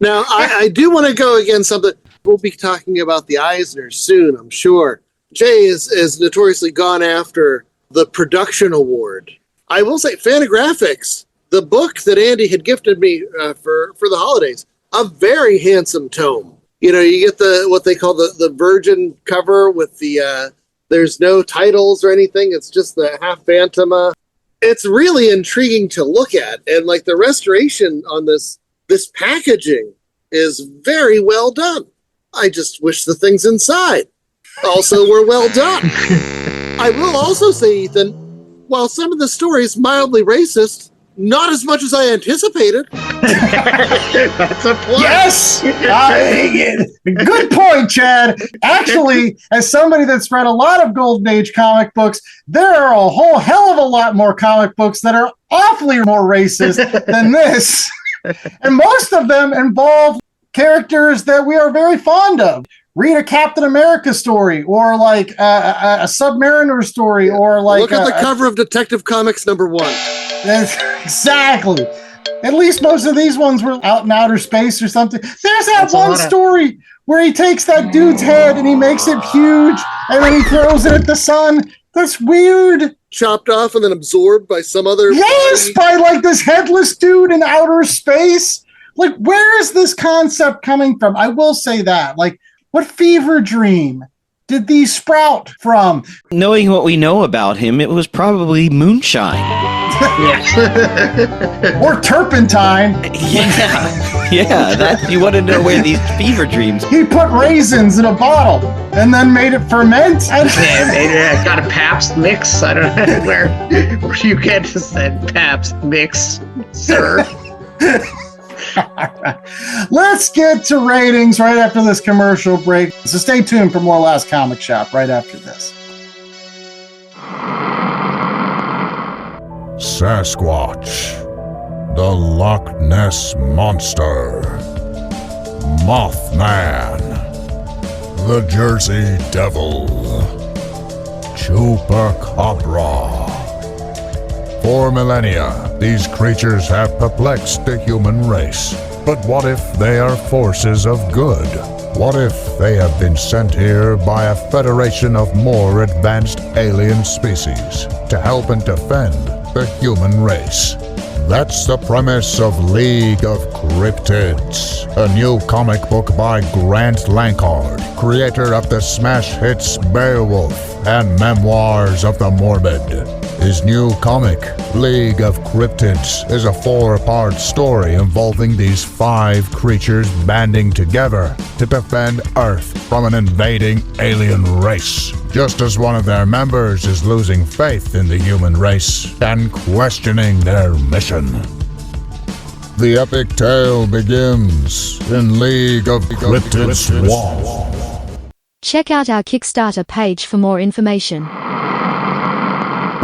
Now, I do want to go against something. We'll be talking about the Eisners soon, I'm sure. Jay has notoriously gone after the production award. I will say, Fantagraphics, the book that Andy had gifted me for the holidays, a very handsome tome. You get what they call the virgin cover with the there's no titles or anything. It's just the half Phantoma. It's really intriguing to look at, and like the restoration on this packaging is very well done. I just wish the things inside also were well done. I will also say, Ethan, while some of the story is mildly racist, not as much as I anticipated. That's a plus. Yes! Good point, Chad. Actually, as somebody that's read a lot of Golden Age comic books, there are a whole hell of a lot more comic books that are awfully more racist than this. And most of them involve characters that we are very fond of. read a Captain America story, or like a Submariner story, or like look at the cover of Detective Comics #1. Exactly. At least most of these ones were out in outer space or something. There's that one story where he takes that dude's head and he makes it huge, and then he throws it at the sun. That's weird. Chopped off and then absorbed by some other. Yes, by like this headless dude in outer space. Like, where is this concept coming from? I will say that. Like, what fever dream did these sprout from? Knowing what we know about him, it was probably moonshine. Or turpentine. Yeah, that you want to know where these fever dreams. He put raisins in a bottle and then made it ferment. Yeah, got a Pabst mix. I don't know where you get to said Pabst mix, sir. Let's get to ratings right after this commercial break. So stay tuned for more Last Comic Shop right after this. Sasquatch, the Loch Ness Monster, Mothman, the Jersey Devil, Chupacabra. For millennia, these creatures have perplexed the human race. But what if they are forces of good? What if they have been sent here by a federation of more advanced alien species to help and defend the human race? That's the premise of League of Cryptids, a new comic book by Grant Lankard, creator of the smash hits Beowulf and Memoirs of the Morbid. His new comic, League of Cryptids, is a 4-part story involving these 5 creatures banding together to defend Earth from an invading alien race, just as one of their members is losing faith in the human race and questioning their mission. The epic tale begins in League of Cryptids 1. Check out our Kickstarter page for more information.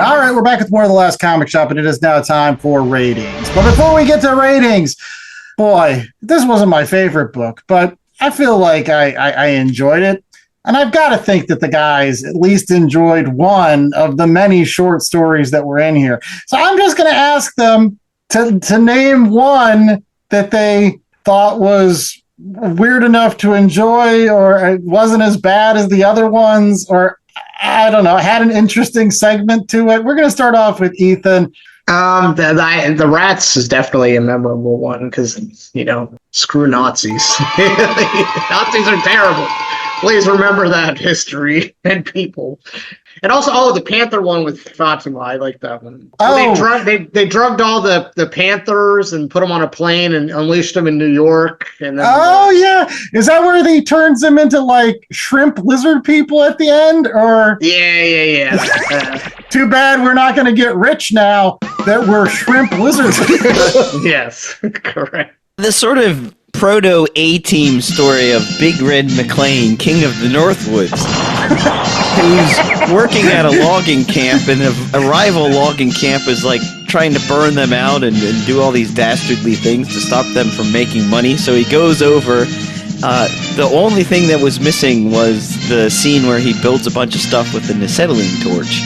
All right, we're back with more of the Last Comic Shop, and it is now time for ratings. But before we get to ratings, boy, this wasn't my favorite book, but I feel like I enjoyed it. And I've got to think that the guys at least enjoyed one of the many short stories that were in here. So I'm just going to ask them to name one that they thought was weird enough to enjoy, or it wasn't as bad as the other ones, or I don't know, had an interesting segment to it. We're going to start off with Ethan. The Rats is definitely a memorable one because, screw Nazis. Nazis are terrible. Please remember that history and people. And also, the Panther one with Fatima. I like that one. They drugged all the Panthers and put them on a plane and unleashed them in New York. And then, yeah. Is that where he turns them into like shrimp lizard people at the end? Or Yeah. Too bad we're not going to get rich now that we're shrimp lizards. Yes, correct. The sort of proto A-team story of Big Red McLean, King of the Northwoods, who's working at a logging camp, and a rival logging camp is like trying to burn them out and do all these dastardly things to stop them from making money. So he goes over. The only thing that was missing was the scene where he builds a bunch of stuff with an acetylene torch.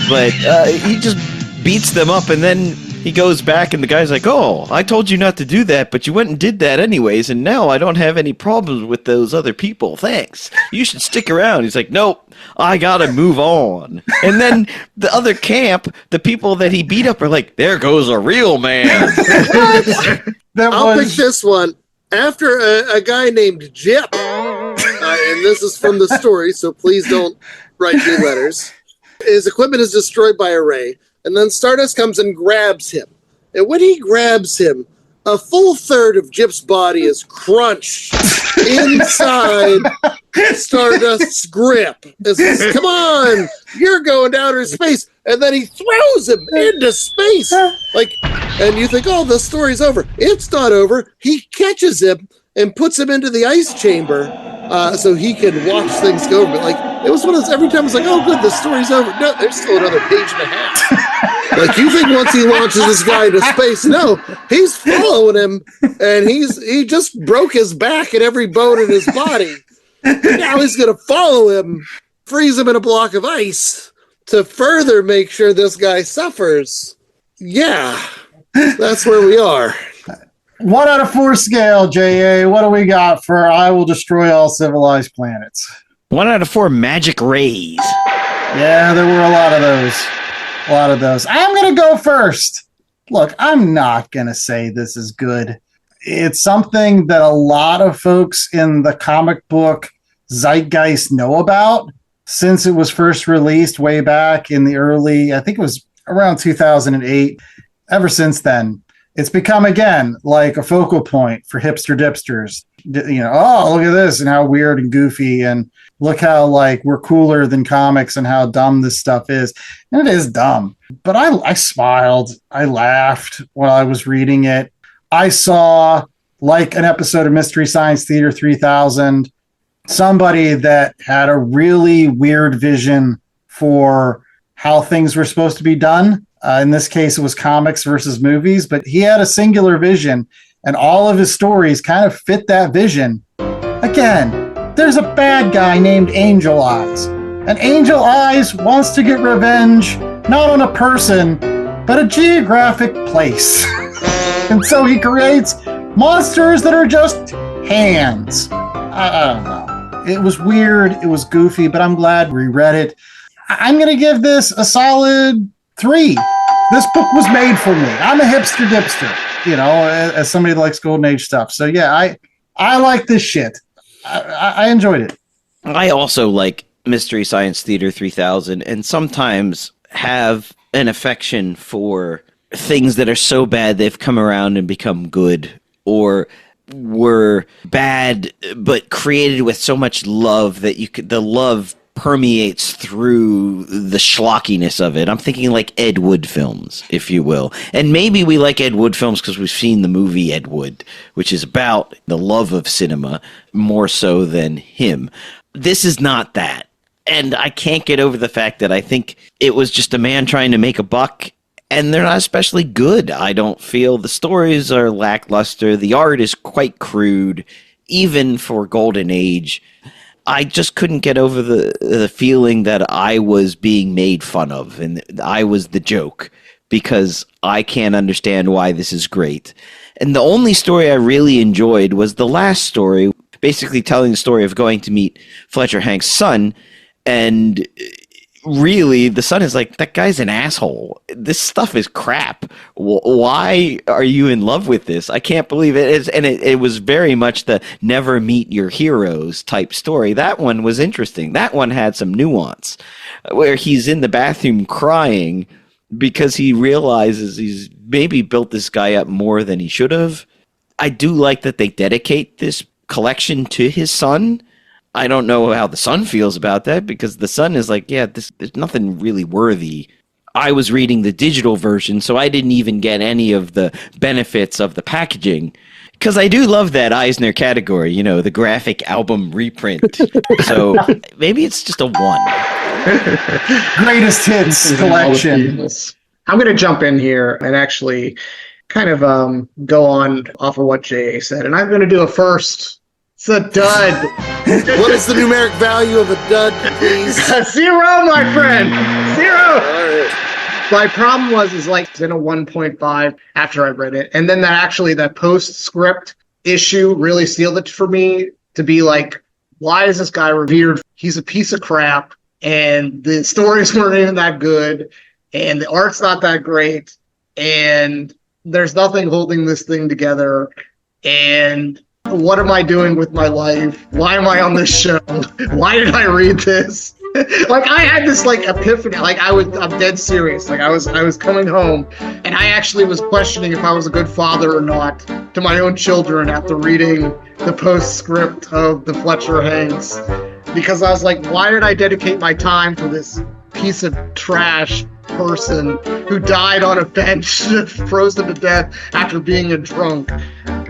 But he just beats them up, and then he goes back, and the guy's like, "Oh, I told you not to do that, but you went and did that anyways, and now I don't have any problems with those other people. Thanks. You should stick around." He's like, "Nope, I gotta move on." And then the other camp, the people that he beat up are like, "There goes a real man." I'll pick this one. After a guy named Jip, and this is from the story, so please don't write me letters. His equipment is destroyed by a ray. And then Stardust comes and grabs him. And when he grabs him, a full third of Jip's body is crunched inside Stardust's grip. It says, "Come on, you're going to outer space." And then he throws him into space. And you think, oh, the story's over. It's not over. He catches him and puts him into the ice chamber so he can watch things go. But it was one of those, every time it's like, oh, good, the story's over. No, there's still another page and a half. You think once he launches this guy into space, no, he's following him, and he just broke his back and every bone in his body. Now he's going to follow him, freeze him in a block of ice to further make sure this guy suffers. Yeah, that's where we are. 1 out of 4 scale, JA. What do we got for I will destroy all civilized planets? 1 out of 4 magic rays. Yeah, there were a lot of those. A lot of those. I'm going to go first. Look, I'm not going to say this is good. It's something that a lot of folks in the comic book zeitgeist know about since it was first released way back in the early, I think it was around 2008. Ever since then, it's become, again, like a focal point for hipster dipsters. You know, oh, look at this and how weird and goofy, and look how, like, we're cooler than comics and how dumb this stuff is. And it is dumb. But I smiled. I laughed while I was reading it. I saw, like an episode of Mystery Science Theater 3000, somebody that had a really weird vision for how things were supposed to be done. In this case, it was comics versus movies, but he had a singular vision, and all of his stories kind of fit that vision. Again, there's a bad guy named Angel Eyes, and Angel Eyes wants to get revenge, not on a person, but a geographic place. And so he creates monsters that are just hands. I don't know. It was weird. It was goofy, but I'm glad we read it. I'm going to give this a solid 3. This book was made for me. I'm a hipster dipster, you know, as somebody that likes Golden Age stuff. So yeah, I like this shit. I enjoyed it. I also like Mystery Science Theater 3000 and sometimes have an affection for things that are so bad they've come around and become good, or were bad but created with so much love that the love permeates through the schlockiness of it. I'm thinking like Ed Wood films, if you will. And maybe we like Ed Wood films because we've seen the movie Ed Wood, which is about the love of cinema more so than him. This is not that. And I can't get over the fact that I think it was just a man trying to make a buck, and they're not especially good. I don't feel the stories are lackluster. The art is quite crude, even for Golden Age. I just couldn't get over the feeling that I was being made fun of and I was the joke, because I can't understand why this is great. And the only story I really enjoyed was the last story, basically telling the story of going to meet Fletcher Hanks' son. And really, the son is like, that guy's an asshole. This stuff is crap. Why are you in love with this? I can't believe it. And it was very much the never meet your heroes type story. That one was interesting. That one had some nuance, where he's in the bathroom crying because he realizes he's maybe built this guy up more than he should have. I do like that they dedicate this collection to his son. I don't know how the son feels about that, because the son is like, yeah, there's nothing really worthy. I was reading the digital version, so I didn't even get any of the benefits of the packaging, because I do love that Eisner category, you know, the graphic album reprint. So maybe it's just a 1. Greatest hits collection. I'm going to jump in here and actually kind of go on off of what Jay said, and I'm going to do a first. It's a dud. What is the numeric value of a dud, please? 0, my friend. 0. All right. My problem is like it's in a 1.5 after I read it, and then that postscript issue really sealed it for me to be like, why is this guy revered? He's a piece of crap, and the stories weren't even that good, and the art's not that great, and there's nothing holding this thing together, and what am I doing with my life? Why am I on this show? Why did I read this? Like, I had this like epiphany. Like, I'm dead serious. Like, I was coming home, and I actually was questioning if I was a good father or not to my own children after reading the postscript of the Fletcher Hanks, because I was like, why did I dedicate my time to this piece of trash person who died on a bench, frozen to death after being a drunk?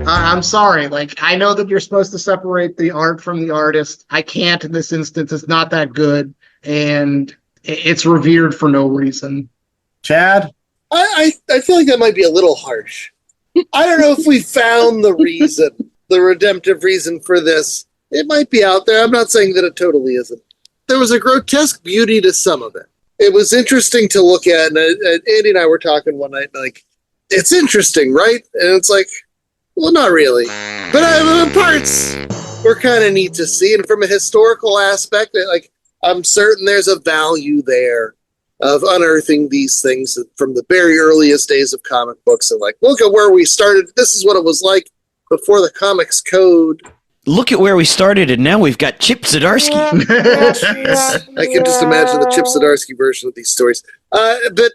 I'm sorry. Like, I know that you're supposed to separate the art from the artist. I can't in this instance. It's not that good, and it's revered for no reason. Chad? I feel like that might be a little harsh. I don't know if we found the reason, the redemptive reason for this It might be out there. I'm not saying that it totally isn't. There was a grotesque beauty to some of it. It was interesting to look at, and Andy and I were talking one night, like, it's interesting, right? And it's like, well, not really. But parts were kind of neat to see, and from a historical aspect, like, I'm certain there's a value there of unearthing these things from the very earliest days of comic books, and like, look at where we started. This is what it was like before the comics code. Look at where we started, and now we've got Chip Zdarsky. I can just imagine the Chip Zdarsky version of these stories. But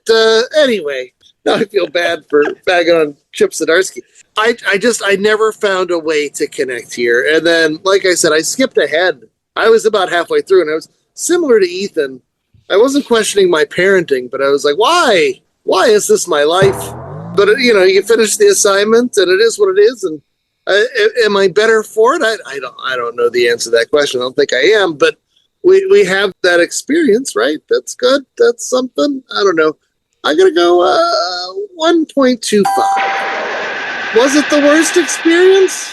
anyway, now I feel bad for bagging on Chip Zdarsky. I never found a way to connect here. And then, like I said, I skipped ahead. I was about halfway through, and I was similar to Ethan. I wasn't questioning my parenting, but I was like, why? Why is this my life? But, you finish the assignment, and it is what it is, and am I better for it? I don't know the answer to that question. I don't think I am, but we have that experience, right? That's good. That's something. I don't know. I'm going to go 1.25. Was it the worst experience?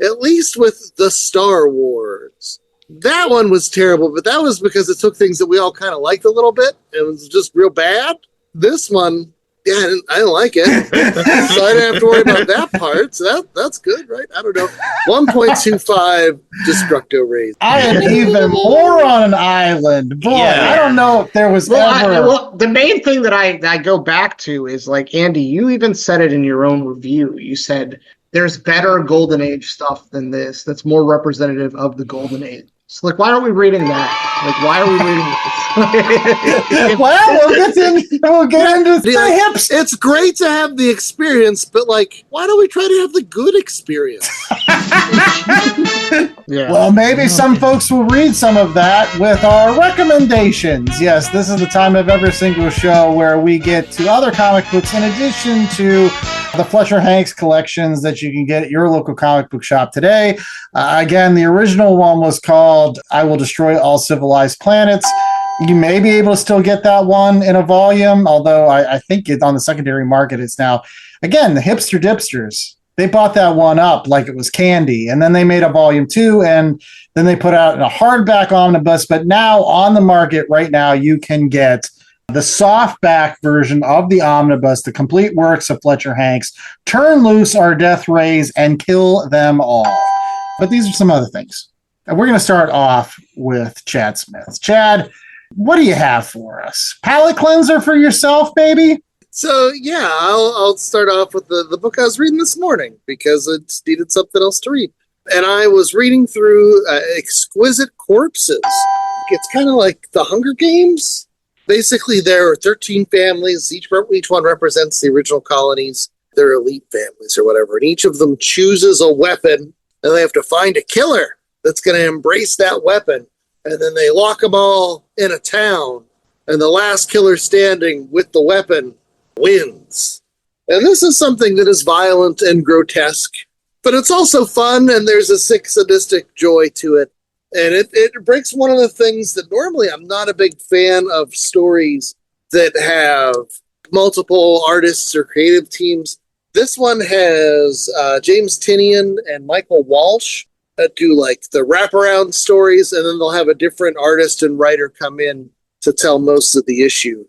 At least with the Star Wars. That one was terrible, but that was because it took things that we all kind of liked a little bit. It was just real bad. This one, yeah, I didn't like it. So I didn't have to worry about that part. So that's good, right? I don't know. 1.25 Destructo Rays. I am even more on an island. Boy, I don't know if there was ever... Well, the main thing that I go back to is, like, Andy, you even said it in your own review. You said there's better Golden Age stuff than this that's more representative of the Golden Age. So, like, why aren't we reading that? Like, why are we reading this? Well, we'll get into the hips. It's great to have the experience, but, like, why don't we try to have the good experience? Yeah. Well, maybe some folks will read some of that with our recommendations. Yes, this is the time of every single show where we get to other comic books in addition to the Fletcher Hanks collections that you can get at your local comic book shop today. Again, the original one was called I Will Destroy All Civilized Planets. You may be able to still get that one in a volume, although I think on the secondary market it's now, again, the hipster dipsters. They bought that one up like it was candy, and then they made a volume 2, and then they put out a hardback omnibus. But now on the market right now, you can get the softback version of the omnibus, the complete works of Fletcher Hanks, Turn Loose Our Death Rays and Kill Them All. But these are some other things. And we're going to start off with Chad Smith. Chad, what do you have for us? Palate cleanser for yourself, baby? So, yeah, I'll start off with the book I was reading this morning because it needed something else to read. And I was reading through Exquisite Corpses. It's kind of like the Hunger Games. Basically, there are 13 families. Each one represents the original colonies, their elite families or whatever. And each of them chooses a weapon, and they have to find a killer that's going to embrace that weapon. And then they lock them all in a town. And the last killer standing with the weapon wins. And this is something that is violent and grotesque, but it's also fun, and there's a sick, sadistic joy to it. And it breaks one of the things that normally I'm not a big fan of stories that have multiple artists or creative teams. This one has James Tynion and Michael Walsh that do like the wraparound stories, and then they'll have a different artist and writer come in to tell most of the issue.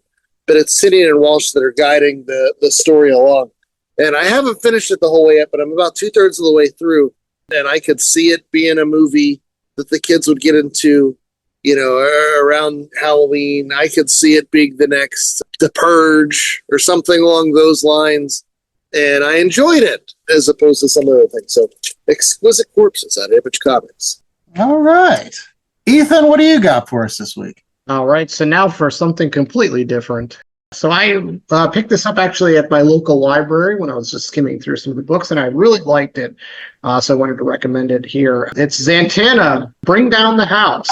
But it's Tynion and Walsh that are guiding the story along. And I haven't finished it the whole way yet, but I'm about 2/3 of the way through, and I could see it being a movie that the kids would get into, around Halloween. I could see it being the next The Purge or something along those lines. And I enjoyed it as opposed to some other things. So, Exquisite Corpses out of Image Comics. All right. Ethan, what do you got for us this week? All right, so now for something completely different. So I picked this up actually at my local library when I was just skimming through some of the books, and I really liked it. So I wanted to recommend it here. It's Zatanna, Bring Down the House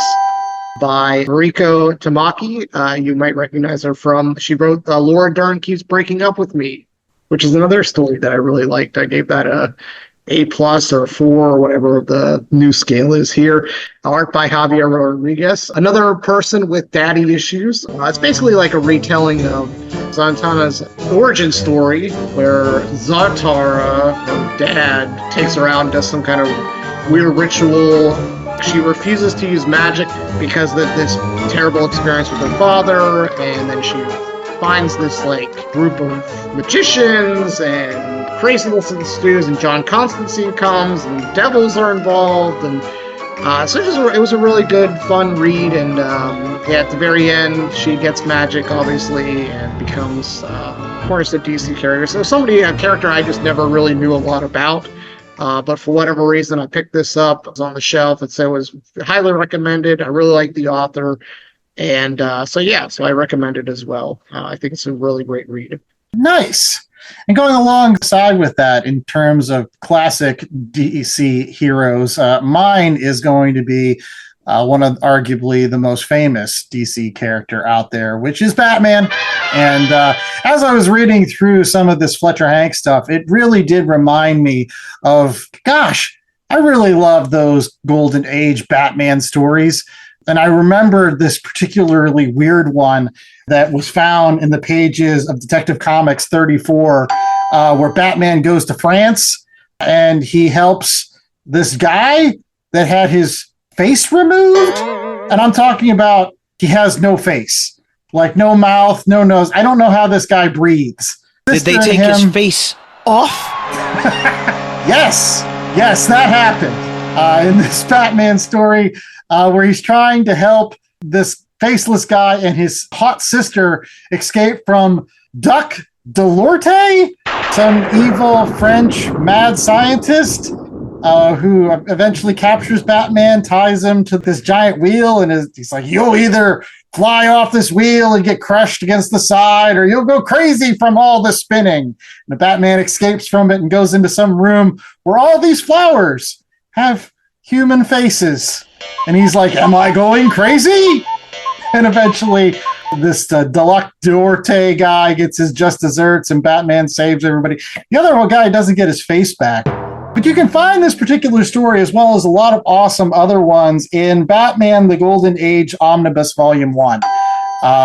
by Mariko Tamaki. You might recognize her from, she wrote Laura Dern Keeps Breaking Up With Me, which is another story that I really liked. I gave that a A+ or a 4 or whatever the new scale is here. Art by Javier Rodriguez. Another person with daddy issues. It's basically like a retelling of Zatanna's origin story, where Zatara, her dad, takes her out and does some kind of weird ritual She refuses to use magic because of this terrible experience with her father, and then she finds this like group of magicians and craziness ensues, and John Constantine comes, and devils are involved, and so it was a really good, fun read. And at the very end, she gets magic, obviously, and becomes, of course, a DC character. So a character I just never really knew a lot about. But for whatever reason, I picked this up. It was on the shelf. It was highly recommended. I really like the author. And so I recommend it as well. I think it's a really great read. Nice. And going alongside with that, in terms of classic DC heroes, mine is going to be one of arguably the most famous DC character out there, which is Batman. And as I was reading through some of this Fletcher Hanks stuff, it really did remind me of, gosh, I really love those Golden Age Batman stories. And I remember this particularly weird one that was found in the pages of Detective Comics 34, where Batman goes to France and he helps this guy that had his face removed. And I'm talking about he has no face, like no mouth, no nose. I don't know how this guy breathes. Did they take his face off? Yes, that happened in this Batman story where he's trying to help this faceless guy and his hot sister escape from Duc Delorte, some evil French mad scientist who eventually captures Batman, ties him to this giant wheel, and he's like, you'll either fly off this wheel and get crushed against the side, or you'll go crazy from all the spinning. And the Batman escapes from it and goes into some room where all these flowers have human faces. And he's like, am I going crazy? And eventually this Deluxe Duarte guy gets his just desserts and Batman saves everybody. The other guy doesn't get his face back. But you can find this particular story as well as a lot of awesome other ones in Batman the Golden Age Omnibus Volume 1.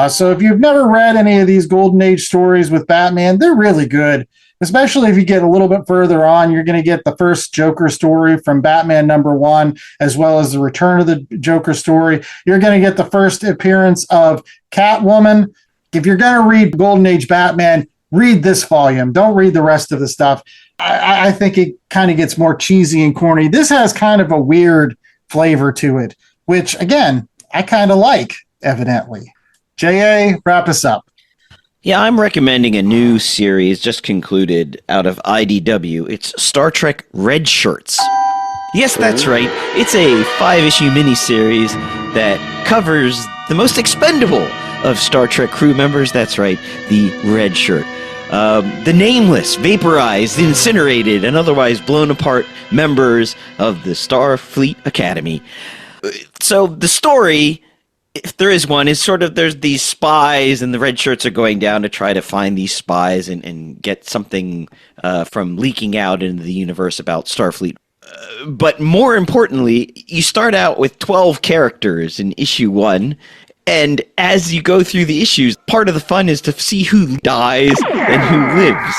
So if you've never read any of these Golden Age stories with Batman, they're really good. Especially if you get a little bit further on, you're going to get the first Joker story from Batman #1, as well as the return of the Joker story. You're going to get the first appearance of Catwoman. If you're going to read Golden Age Batman, read this volume. Don't read the rest of the stuff. I think it kind of gets more cheesy and corny. This has kind of a weird flavor to it, which, again, I kind of like, evidently. J.A., wrap us up. Yeah, I'm recommending a new series just concluded out of IDW. It's Star Trek Red Shirts. Yes, that's right. It's a 5-issue miniseries that covers the most expendable of Star Trek crew members. That's right, the Red Shirt. The nameless, vaporized, incinerated, and otherwise blown apart members of the Starfleet Academy. So the story, if there is one, is sort of there's these spies and the red shirts are going down to try to find these spies and get something from leaking out into the universe about Starfleet. But more importantly, you start out with 12 characters in issue 1. And as you go through the issues, part of the fun is to see who dies and who lives.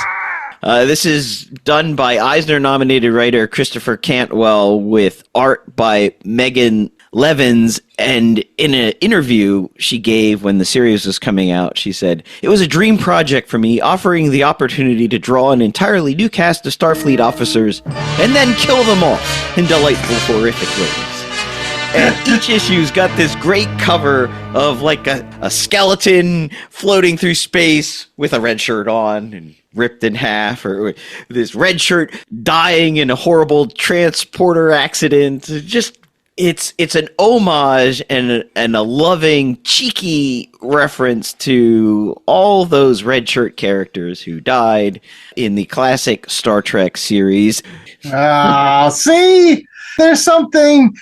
This is done by Eisner-nominated writer Christopher Cantwell with art by Megan Levins. And in an interview she gave when the series was coming out, she said, "It was a dream project for me, offering the opportunity to draw an entirely new cast of Starfleet officers and then kill them off in delightful, horrific ways." And each issue's got this great cover of like a skeleton floating through space with a red shirt on and ripped in half, or this red shirt dying in a horrible transporter accident. Just it's an homage and a loving, cheeky reference to all those red shirt characters who died in the classic Star Trek series. See? There's something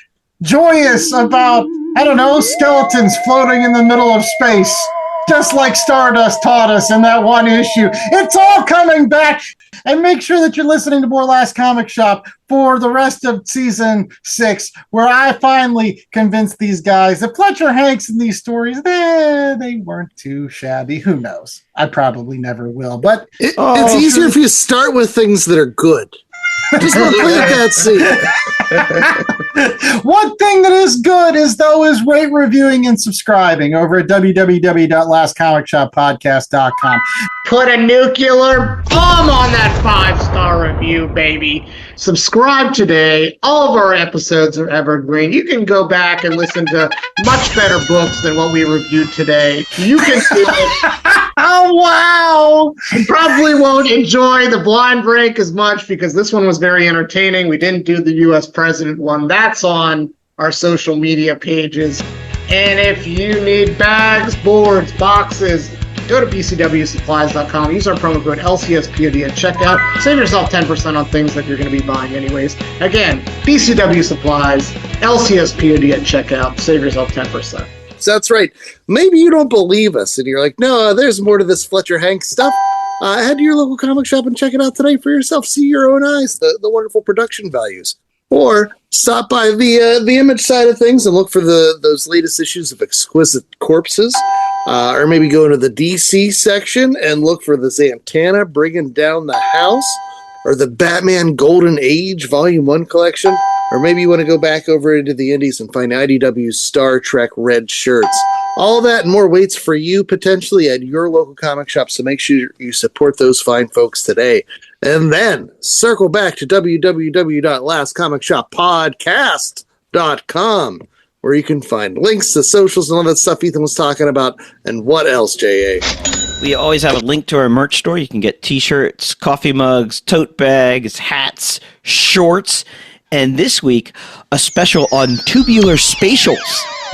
joyous about, I don't know, skeletons floating in the middle of space, just like Stardust taught us in that one issue. It's all coming back. And make sure that you're listening to More Last Comic Shop for the rest of season 6, where I finally convinced these guys that Fletcher Hanks in these stories, they weren't too shabby. Who knows? I probably never will. But it's easier if you start with things that are good. Just want to plant that seed. One thing that is good is rate, reviewing, and subscribing over at www.lastcomicshoppodcast.com. Put a nuclear bomb on that 5-star review, baby. Subscribe today. All of our episodes are evergreen. You can go back and listen to much better books than what we reviewed today. You can do it. Oh, wow. You probably won't enjoy the blind break as much because this one was very entertaining. We didn't do the U.S. President one. That's on our social media pages. And if you need bags, boards, boxes, go to bcwsupplies.com. Use our promo code LCSPOD at checkout. Save yourself 10% on things that you're going to be buying anyways. Again, BCW Supplies, LCSPOD at checkout. Save yourself 10%. That's right. Maybe you don't believe us, and you're like, no, there's more to this Fletcher Hanks stuff. Head to your local comic shop and check it out today for yourself. See your own eyes, the wonderful production values. Or stop by the image side of things and look for those latest issues of Exquisite Corpses. Or maybe go into the DC section and look for the Zatanna Bringing Down the House. Or the Batman Golden Age Volume 1 collection. Or maybe you want to go back over into the indies and find IDW's Star Trek Red Shirts. All that and more waits for you potentially at your local comic shop, so make sure you support those fine folks today. And then circle back to www.lastcomicshoppodcast.com, where you can find links to socials and all that stuff Ethan was talking about. And what else, J.A.? We always have a link to our merch store. You can get t-shirts, coffee mugs, tote bags, hats, shorts, and this week, a special on tubular spatials.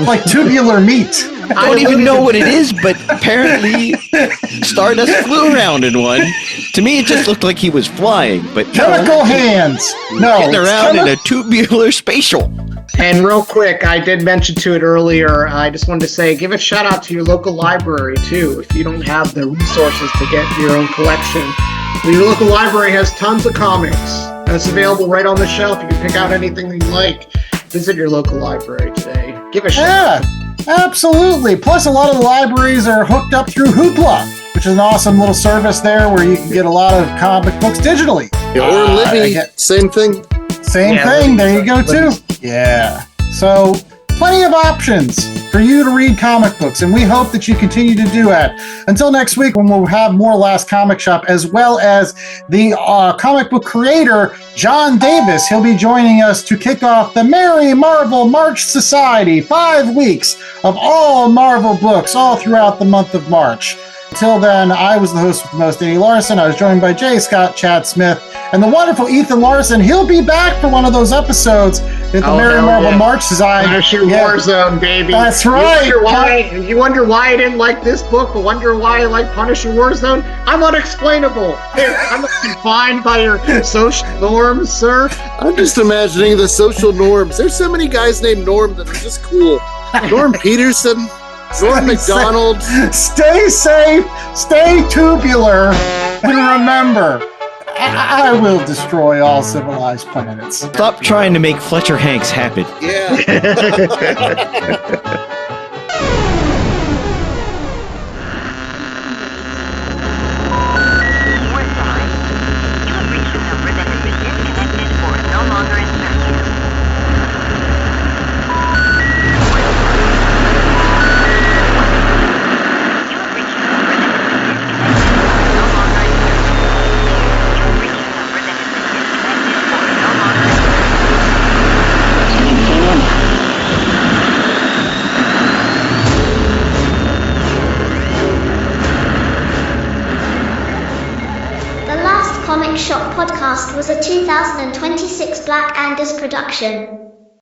Like tubular meat. I don't even know what it is, but apparently Stardust flew around in one. To me, it just looked like he was flying, but chemical hands. No, getting around in a tubular spatial. And real quick, I did mention to it earlier, I just wanted to say, give a shout out to your local library, too. If you don't have the resources to get your own collection, your local library has tons of comics. And it's available right on the shelf. You can pick out anything that you like. Visit your local library today. Give a shout out. Absolutely. Plus, a lot of the libraries are hooked up through Hoopla, which is an awesome little service there where you can get a lot of comic books digitally. Or Libby, same thing. Same thing. There you go, too. Yeah. So, plenty of options for you to read comic books, and we hope that you continue to do that. Until next week, when we'll have more Last Comic Shop, as well as the comic book creator, John Davis. He'll be joining us to kick off the Merry Marvel March Society, 5 weeks of all Marvel books all throughout the month of March. Until then, I was the host with the most, Danny Larson. I was joined by Jay Scott, Chad Smith, and the wonderful Ethan Larson. He'll be back for one of those episodes at the Merry Marvel March Society. Punisher Warzone, baby. That's right. You wonder why I didn't like this book, but wonder why I like Punisher Warzone? I'm unexplainable. I'm not confined by your social norms, sir. I'm just imagining the social norms. There's so many guys named Norm that are just cool. Norm Peterson. Norm McDonald. Stay safe, stay tubular, and remember, I will destroy all civilized planets. Stop trying to make Fletcher Hanks happen. Yeah. Comic Shop Podcast was a 2026 Black Angus production.